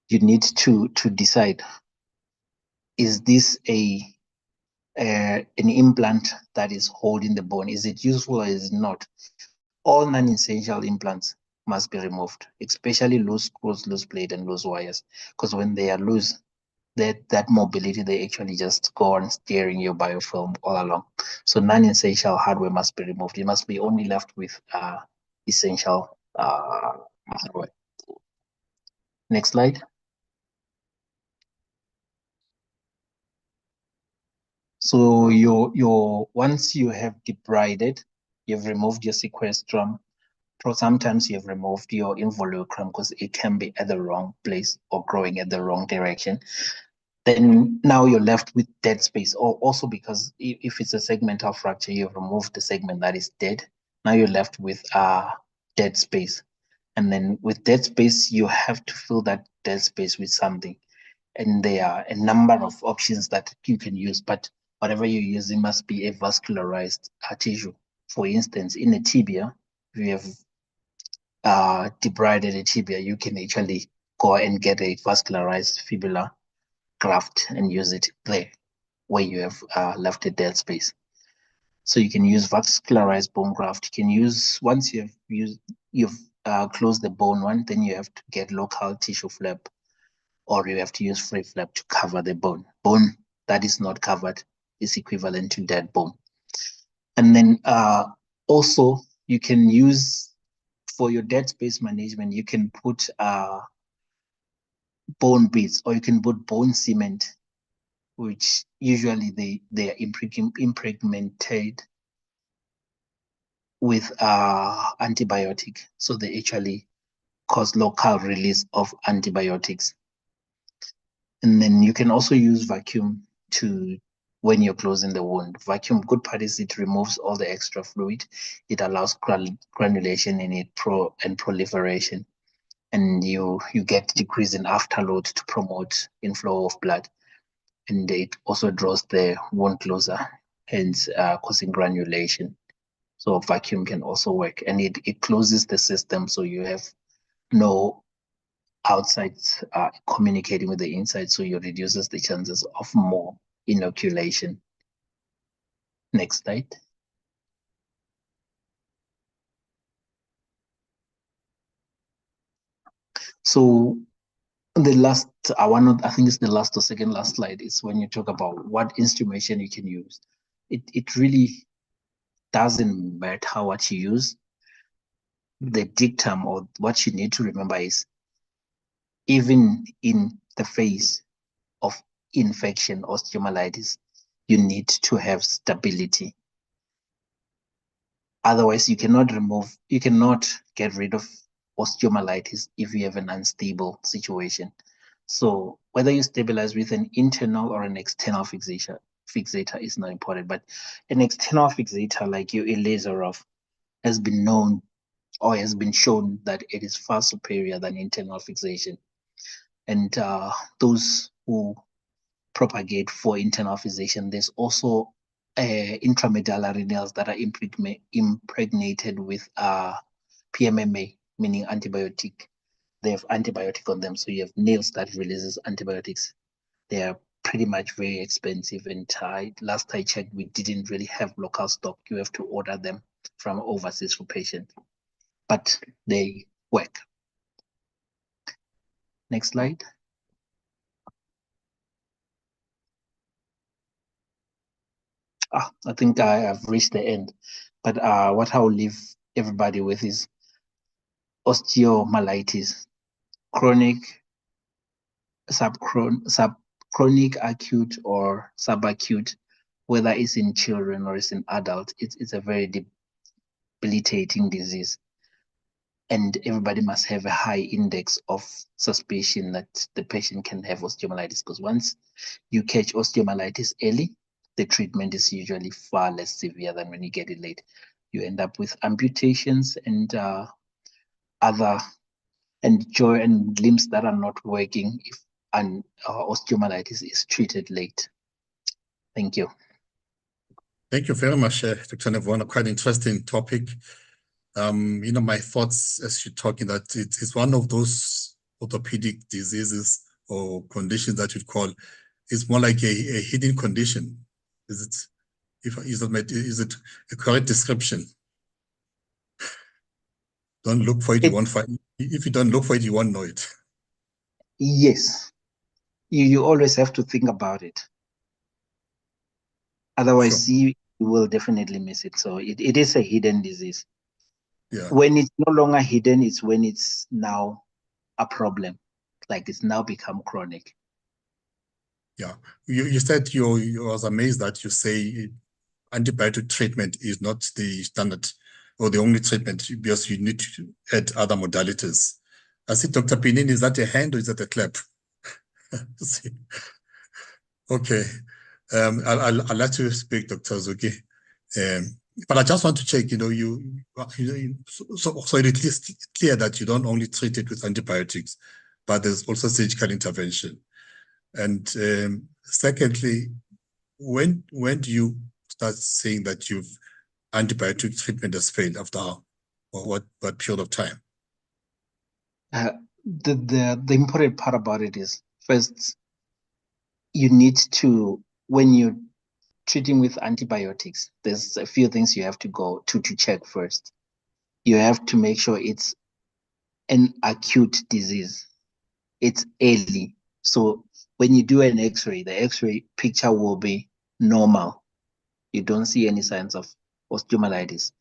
Speaker 3: you need to decide, is this an implant that is holding the bone? Is it useful or is it not? All non-essential implants must be removed, especially loose screws, loose plate, and loose wires, because when they are loose, that mobility, they actually just go on steering your biofilm all along. So non-essential hardware must be removed. You must be only left with essential hardware. Next slide. So your once you have debrided, you've removed your sequestrum. Sometimes you've removed your involucrum because it can be at the wrong place or growing at the wrong direction. Then now you're left with dead space, or also because if it's a segmental fracture, you've removed the segment that is dead. Now you're left with dead space. And then with dead space, you have to fill that dead space with something. And there are a number of options that you can use, but whatever you're using must be a vascularized tissue. For instance, in a tibia, if you have debrided a tibia, you can actually go and get a vascularized fibular graft and use it there where you have left a dead space. So you can use vascularized bone graft. You can use, once you've closed the bone one, then you have to get local tissue flap, or you have to use free flap to cover the bone. Bone that is not covered is equivalent to dead bone. And then also you can use, for your dead space management, you can put bone bits, or you can put bone cement, which usually they are impregnated with antibiotic. So they actually cause local release of antibiotics. And then you can also use vacuum when you're closing the wound. Vacuum, good part is it removes all the extra fluid. It allows granulation in it and proliferation. And you get decrease in afterload to promote inflow of blood. And it also draws the wound closer, hence causing granulation. So vacuum can also work, and it closes the system, so you have no outside communicating with the inside, so it reduces the chances of more inoculation. Next slide. So the last, I think it's the last or second last slide, is when you talk about what instrumentation you can use. It really doesn't matter what you use. The dictum, or what you need to remember, is even in the face of infection, osteomyelitis, you need to have stability. Otherwise, you cannot get rid of osteomyelitis if you have an unstable situation. So whether you stabilize with an internal or an external fixator is not important, but an external fixator like your Elazarov has been known, or has been shown, that it is far superior than internal fixation. And those who propagate for internal physician. There's also intramedullary nails that are impregnated with PMMA, meaning antibiotic. They have antibiotic on them, so you have nails that releases antibiotics. They are pretty much very expensive, and last I checked, we didn't really have local stock. You have to order them from overseas for patients, but they work. Next slide. I think I have reached the end, but what I'll leave everybody with is osteomyelitis, chronic, subchronic, acute, or subacute, whether it's in children or it's in adults. It's a very debilitating disease, and everybody must have a high index of suspicion that the patient can have osteomyelitis, because once you catch osteomyelitis early, the treatment is usually far less severe than when you get it late. You end up with amputations and joint and limbs that are not working if osteomyelitis is treated late. Thank you.
Speaker 1: Thank you very much, Dr. Nevondo. Quite interesting topic. My thoughts as you're talking, that it is one of those orthopedic diseases or conditions that you'd call, it's more like a hidden condition. Is it a correct description? Don't look for it, you won't find. If you don't look for it, you won't know it.
Speaker 3: Yes, you always have to think about it. Otherwise, sure, you will definitely miss it. So it is a hidden disease.
Speaker 1: Yeah.
Speaker 3: When it's no longer hidden, it's when it's now a problem, like it's now become chronic.
Speaker 1: Yeah, you said you was amazed that you say antibiotic treatment is not the standard or the only treatment, because you need to add other modalities. I see, Dr. Pinin, is that a hand or is that a clap? Okay, I'll let you speak, Dr. Zuki. But I just want to check, so it is clear that you don't only treat it with antibiotics, but there's also surgical intervention. And secondly, when do you start saying that you've antibiotic treatment has failed, after what period of time?
Speaker 3: The important part about it is, first, you need to, when you're treating with antibiotics, there's a few things you have to go to check first. You have to make sure it's an acute disease. It's early. So when you do an X-ray, the X-ray picture will be normal. You don't see any signs of osteomyelitis.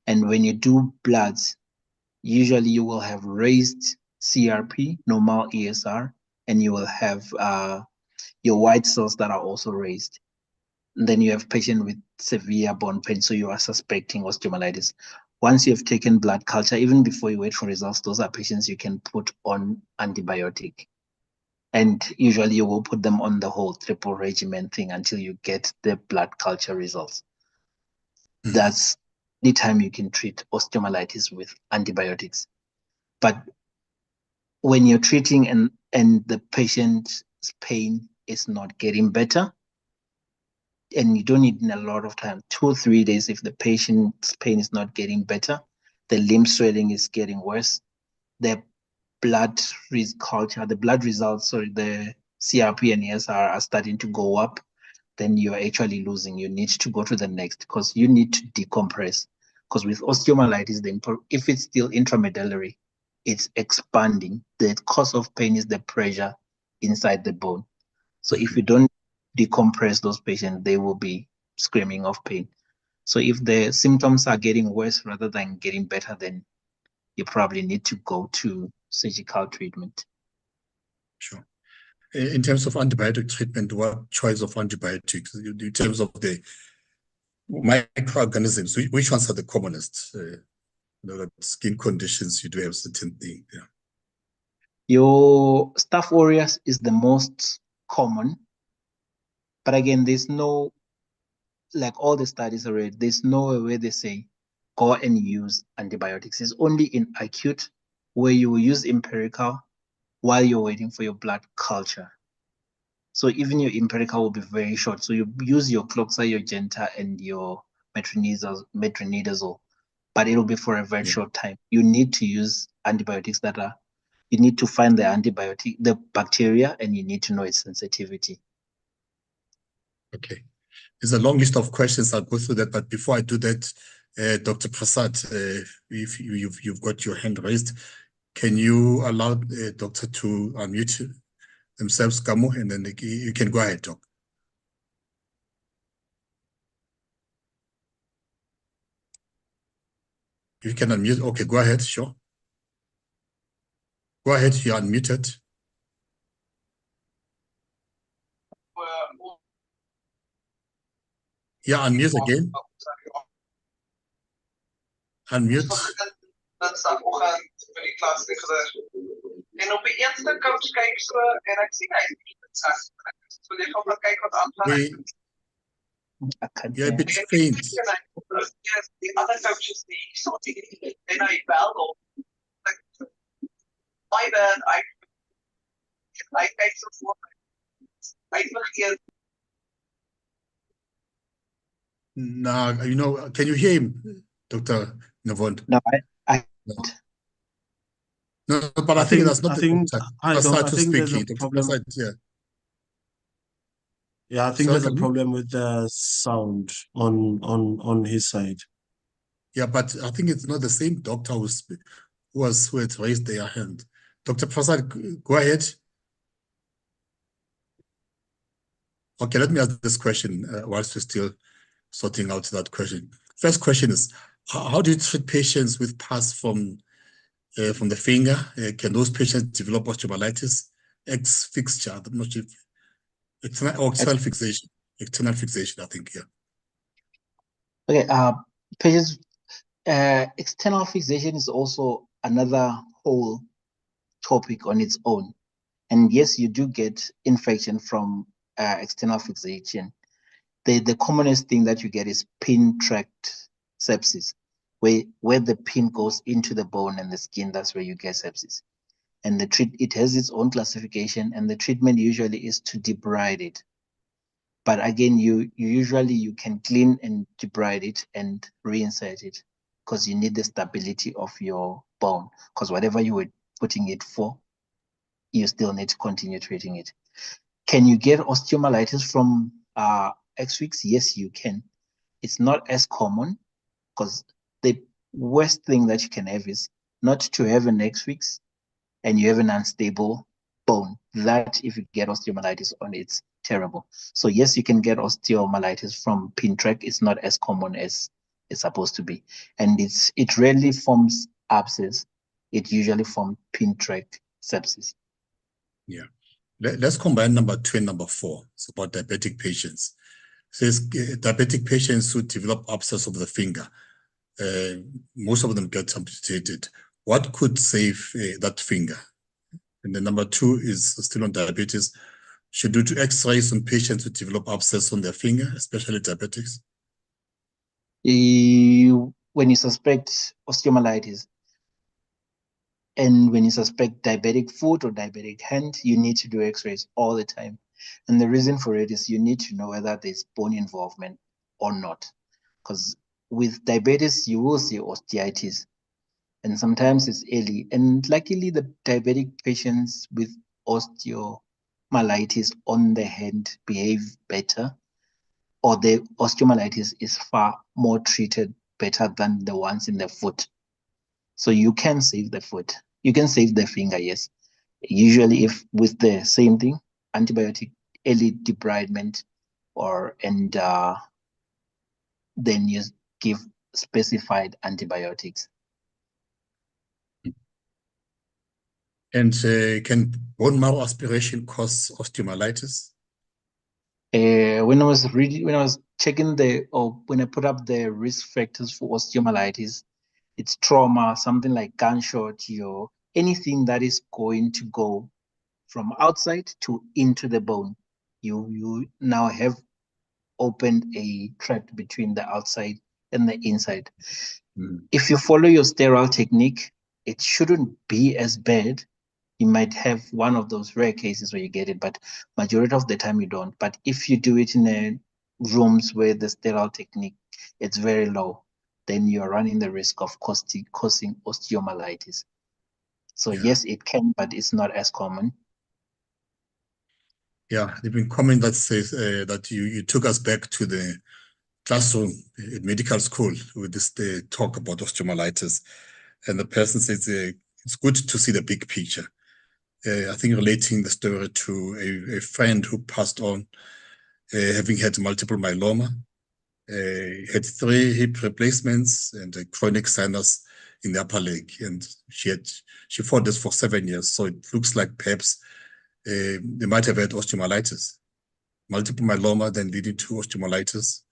Speaker 3: And when you do bloods, usually you will have raised CRP, normal ESR, and you will have your white cells that are also raised. And then you have patient with severe bone pain, so you are suspecting osteomyelitis. Once you have taken blood culture, even before you wait for results, those are patients you can put on antibiotic. And usually you will put them on the whole triple regimen thing until you get the blood culture results. That's the time you can treat osteomyelitis with antibiotics. But when you're treating and the patient's pain is not getting better, and you don't need a lot of time, 2 or 3 days, if the patient's pain is not getting better, the limb swelling is getting worse, the blood culture, the blood results, sorry, the CRP and ESR are starting to go up, then you're actually losing. You need to go to the next, because you need to decompress. Because with osteomyelitis, if it's still intramedullary, it's expanding. The cause of pain is the pressure inside the bone. So if you don't decompress those patients, they will be screaming of pain. So if the symptoms are getting worse rather than getting better, then you probably need to go to surgical treatment.
Speaker 1: Sure. In terms of antibiotic treatment, what choice of antibiotics, in terms of the microorganisms, which ones are the commonest? Skin conditions, you do have certain things. Yeah.
Speaker 3: Your Staph aureus is the most common, but again, there's no, like all the studies already, there's no way they say go and use antibiotics. It's only in acute where you will use empirical while you're waiting for your blood culture. So even your empirical will be very short. So you use your cloxacillin and your metronidazole, but it'll be for a very short time. You need to use antibiotics you need to find the bacteria, and you need to know its sensitivity.
Speaker 1: Okay. There's a long list of questions. I'll go through that, but before I do that, Dr. Prasad, if you've got your hand raised, can you allow doctor to unmute themselves, Kamo, and then you can go ahead, Doc. You can unmute. Okay, go ahead. Sure. Go ahead. You're unmuted. Yeah, unmute again. Unmute.
Speaker 5: En op die eerste coach kyk so en ek sien hy het so jy gaan maar kyk wat aangaan.
Speaker 1: You're a bit faint.
Speaker 5: Die ander coaches nie so en hy bel op. My bad, I kyk so voor. Hy vergeet.
Speaker 1: Now, can you hear him, Dr. Nevondo?
Speaker 3: No,
Speaker 1: No, but I think that's not
Speaker 4: there's a problem.
Speaker 1: Yeah,
Speaker 4: I think there's a problem with the sound on his side.
Speaker 1: Yeah, but I think it's not the same doctor who had raised their hand. Dr. Prasad, go ahead. Okay, let me ask this question whilst we're still sorting out that question. First question is, how do you treat patients with pus from the finger? Can those patients develop osteomyelitis? Fixture, I'm not sure if external fixation. External fixation, I think, yeah.
Speaker 3: Okay, patients, external fixation is also another whole topic on its own. And yes, you do get infection from external fixation. The commonest thing that you get is pin tract sepsis, where the pin goes into the bone and the skin. That's where you get sepsis. And it has its own classification, and the treatment usually is to debride it. But again, you can clean and debride it and reinsert it, because you need the stability of your bone, because whatever you were putting it for, you still need to continue treating it. Can you get osteomyelitis from X-Fix? Yes, you can. It's not as common, because the worst thing that you can have is not to have an X-Fix and you have an unstable bone. That, if you get osteomyelitis on it, it's terrible. So yes, you can get osteomyelitis from pin tract. It's not as common as it's supposed to be. And it rarely forms abscess. It usually forms pin tract sepsis.
Speaker 1: Yeah. Let's combine number 2 and number 4. It's about diabetic patients. It says diabetic patients who develop abscess of the finger. Most of them get amputated. What could save that finger? And then number 2 is still on diabetes. Should you do x-rays on patients who develop abscess on their finger, especially diabetics?
Speaker 3: When you suspect osteomyelitis, and when you suspect diabetic foot or diabetic hand, you need to do x-rays all the time. And the reason for it is you need to know whether there's bone involvement or not. Because with diabetes, you will see osteitis. And sometimes it's early. And luckily, the diabetic patients with osteomyelitis on the hand behave better, or the osteomyelitis is far more treated better than the ones in the foot. So you can save the foot. You can save the finger, yes. Usually, if with the same thing, antibiotic, early debridement, then you give specified antibiotics.
Speaker 1: And can bone marrow aspiration cause osteomyelitis?
Speaker 3: When I was checking when I put up the risk factors for osteomyelitis, it's trauma, something like gunshot, or anything that is going to go from outside to into the bone. You now have opened a tract between the outside and the inside. If you follow your sterile technique, it shouldn't be as bad, You might have one of those rare cases where you get it, but majority of the time you don't. But if you do it in a rooms where the sterile technique it's very low, then you're running the risk of causing osteomyelitis. So
Speaker 1: Yeah.
Speaker 3: yes, it can, but it's not as common.
Speaker 1: Yeah, there's been comment that says that you took us back to the classroom in medical school with this talk about osteomyelitis, and the person says it's good to see the big picture. I think relating the story to a friend who passed on, having had multiple myeloma, had 3 hip replacements and a chronic sinus in the upper leg, and she fought this for 7 years. So it looks like perhaps they might have had osteomyelitis, multiple myeloma, then leading to osteomyelitis.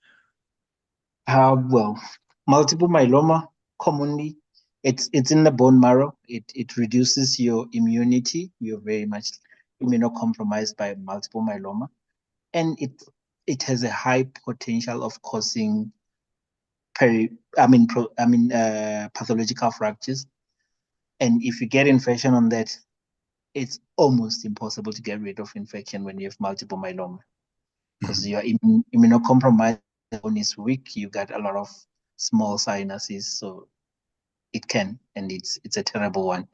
Speaker 3: Well, multiple myeloma commonly it's in the bone marrow. It reduces your immunity. You're very much immunocompromised by multiple myeloma, and it has a high potential of causing pathological fractures. And if you get infection on that, it's almost impossible to get rid of infection when you have multiple myeloma, because your immunocompromised bone is weak. You got a lot of small sinuses, so it can, and it's a terrible one.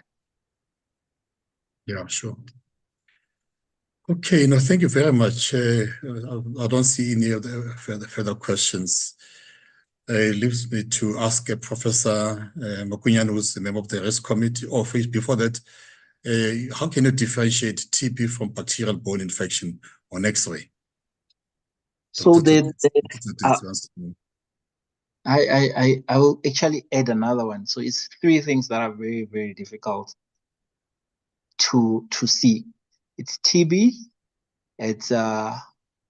Speaker 1: Yeah, sure. Okay, no, thank you very much. I don't see any other further questions. It leaves me to ask Professor Makunyan, who's a member of the risk committee, or before that, how can you differentiate TB from bacterial bone infection on X-ray?
Speaker 3: So I will actually add another one. So it's 3 things that are very, very difficult to see. It's TB, it's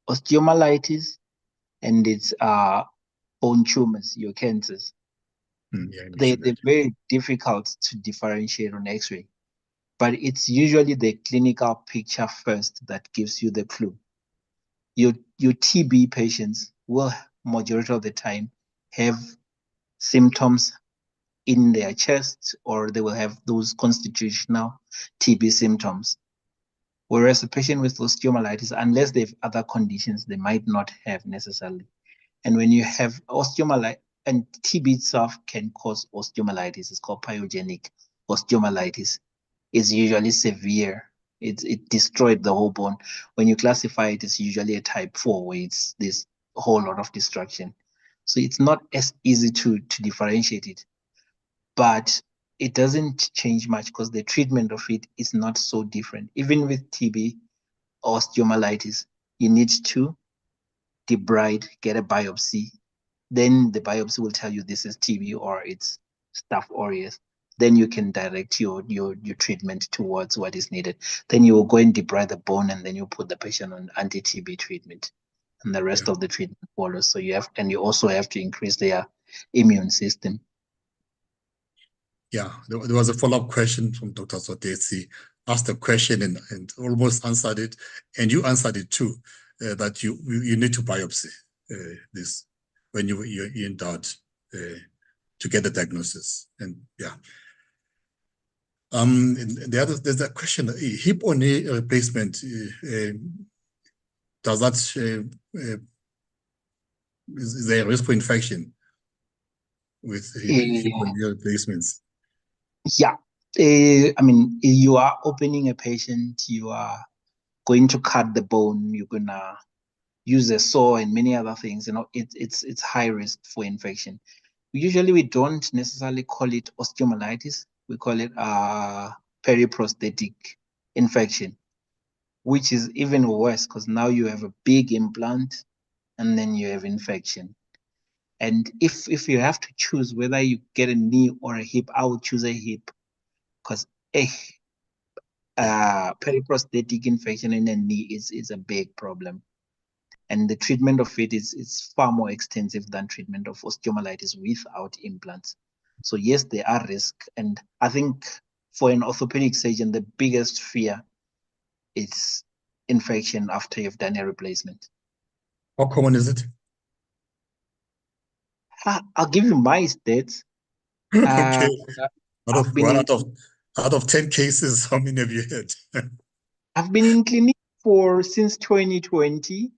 Speaker 3: osteomyelitis, and it's bone tumors, your cancers.
Speaker 1: Yeah,
Speaker 3: They're very difficult to differentiate on X-ray, but it's usually the clinical picture first that gives you the clue. Your TB patients will, majority of the time, have symptoms in their chest, or they will have those constitutional TB symptoms. Whereas a patient with osteomyelitis, unless they have other conditions, they might not have necessarily. And when you have osteomyelitis, and TB itself can cause osteomyelitis, it's called pyogenic osteomyelitis. It's usually severe. It destroyed the whole bone. When you classify it, it's usually a type 4, where it's this whole lot of destruction. So it's not as easy to differentiate it, but it doesn't change much because the treatment of it is not so different. Even with TB or osteomyelitis, you need to debride, get a biopsy. Then the biopsy will tell you this is TB or it's Staph aureus. Then you can direct your treatment towards what is needed. Then you will go and debride the bone, and then you put the patient on anti-TB treatment, and the rest of the treatment follows. So you also have to increase their immune system.
Speaker 1: Yeah, there was a follow-up question from Dr. Sotesi. Asked a question and almost answered it, and you answered it too, that you need to biopsy this when you're in doubt to get the diagnosis. And yeah. There's a question, hip or knee replacement, does that, is there a risk for infection with hip or knee replacements?
Speaker 3: Yeah, I mean, you are opening a patient, you are going to cut the bone, you're gonna use a saw and many other things. It's high risk for infection. Usually we don't necessarily call it osteomyelitis. We call it periprosthetic infection, which is even worse because now you have a big implant and then you have infection. And if you have to choose whether you get a knee or a hip, I would choose a hip, because periprosthetic infection in a knee is a big problem. And the treatment of it is far more extensive than treatment of osteomyelitis without implants. So yes, there are risks. And I think for an orthopedic surgeon, the biggest fear is infection after you've done a replacement.
Speaker 1: How common is it?
Speaker 3: I'll give you my stats.
Speaker 1: Okay.
Speaker 3: I've been
Speaker 1: One out of Out of 10 cases, how many have you had?
Speaker 3: I've been in clinic since 2020.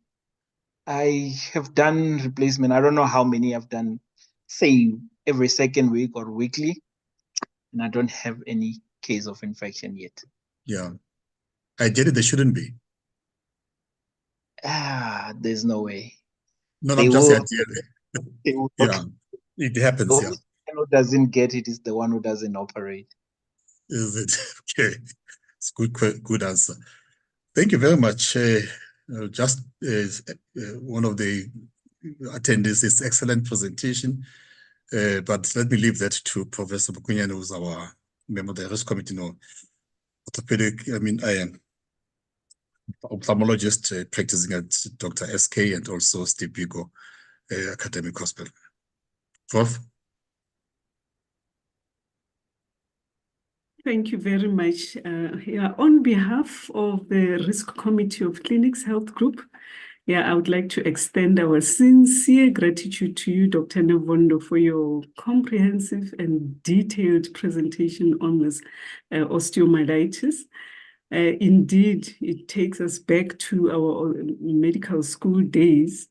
Speaker 3: I have done replacement. I don't know how many I've done, say every second week or weekly, and I don't have any case of infection yet.
Speaker 1: Yeah. Ideally, there shouldn't be.
Speaker 3: There's no way.
Speaker 1: No,
Speaker 3: They
Speaker 1: I'm just
Speaker 3: will.
Speaker 1: ideally.
Speaker 3: They will.
Speaker 1: Yeah, it happens.
Speaker 3: The
Speaker 1: Yeah.
Speaker 3: one who doesn't get it is the one who doesn't operate.
Speaker 1: Is it? Okay. It's good answer. Thank you very much. Just one of the attendees, it's excellent presentation. But let me leave that to Professor Bukunyane, who's our member of the risk committee, orthopedic, I am ophthalmologist practicing at Dr. SK and also Steve Biko Academic Hospital. Prof?
Speaker 6: Thank you very much. On behalf of the Risk Committee of Clinics Health Group, I would like to extend our sincere gratitude to you, Dr. Nevondo, for your comprehensive and detailed presentation on this osteomyelitis. Indeed, it takes us back to our medical school days.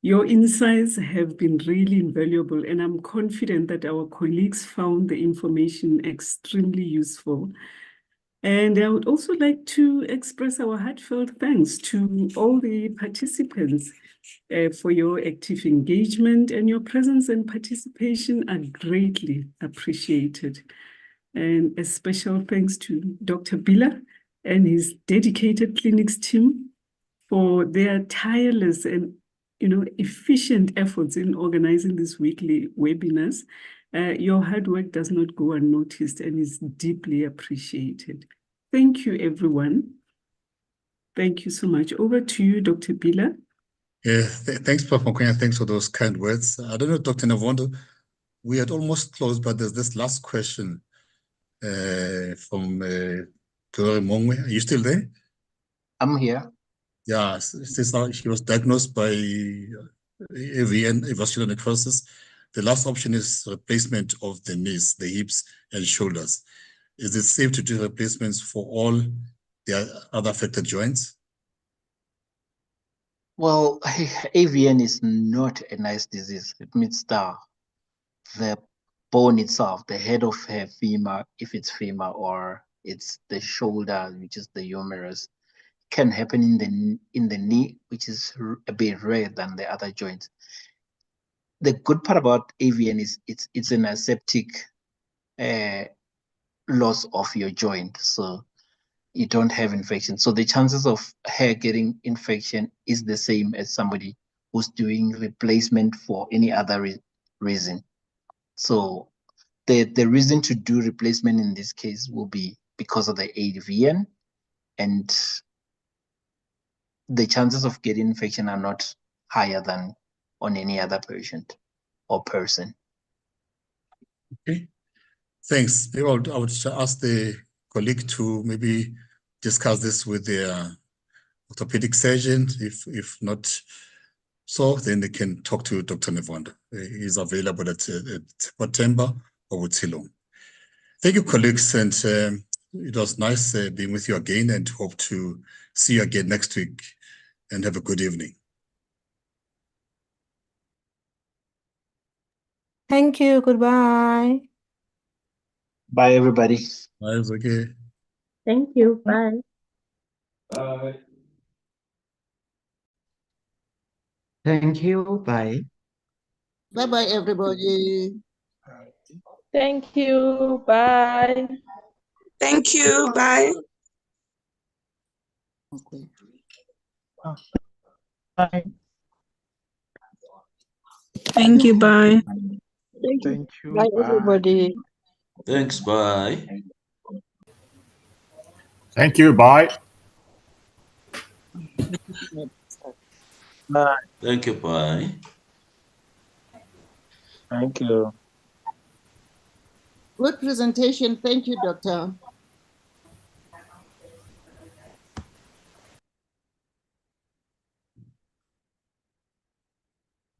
Speaker 6: Your insights have been really invaluable, and I'm confident that our colleagues found the information extremely useful. And I would also like to express our heartfelt thanks to all the participants for your active engagement, and your presence and participation are greatly appreciated. And a special thanks to Dr. Biller and his dedicated clinics team for their tireless and efficient efforts in organizing these weekly webinars. Your hard work does not go unnoticed and is deeply appreciated. Thank you, everyone. Thank you so much. Over to you, Dr. Biller.
Speaker 1: Yeah, thanks, Prof. Mokonya. Thanks for those kind words. I don't know, Dr. Nevondo, we had almost closed, but there's this last question from Glory Mongwe. Are you still there?
Speaker 3: I'm here.
Speaker 1: Yeah, she was diagnosed by AVN, avascular necrosis. The last option is replacement of the knees, the hips, and shoulders. Is it safe to do replacements for all the other affected joints?
Speaker 3: Well, AVN is not a nice disease. It means the bone itself, the head of her femur, if it's femur, or it's the shoulder, which is the humerus, can happen in the knee, which is a bit rare than the other joints. The good part about AVN is it's an aseptic loss of your joint, so you don't have infection. So the chances of her getting infection is the same as somebody who's doing replacement for any other reason. So the reason to do replacement in this case will be because of the AVN, and the chances of getting infection are not higher than on any other patient or person.
Speaker 1: Okay, thanks. Maybe I would ask the colleague to maybe discuss this with their orthopedic surgeon. If not so, then they can talk to Dr. Nevondo. He's available at September or with Silom. Thank you, colleagues, and it was nice being with you again, and hope to see you again next week, and have a good evening.
Speaker 7: Thank you. Goodbye.
Speaker 3: Bye, everybody.
Speaker 1: Bye, it's okay.
Speaker 7: Thank you. Bye.
Speaker 8: Bye. Thank you. Bye.
Speaker 9: Bye-bye, everybody.
Speaker 7: Thank you. Bye.
Speaker 10: Thank you. Bye.
Speaker 9: Okay.
Speaker 7: Bye.
Speaker 10: Thank you. Bye.
Speaker 9: Thank you.
Speaker 7: Bye, everybody.
Speaker 8: Thanks. Bye.
Speaker 11: Thank you. Bye.
Speaker 9: Bye.
Speaker 8: Thank you. Bye.
Speaker 3: Thank you.
Speaker 9: Good presentation. Thank you, Doctor.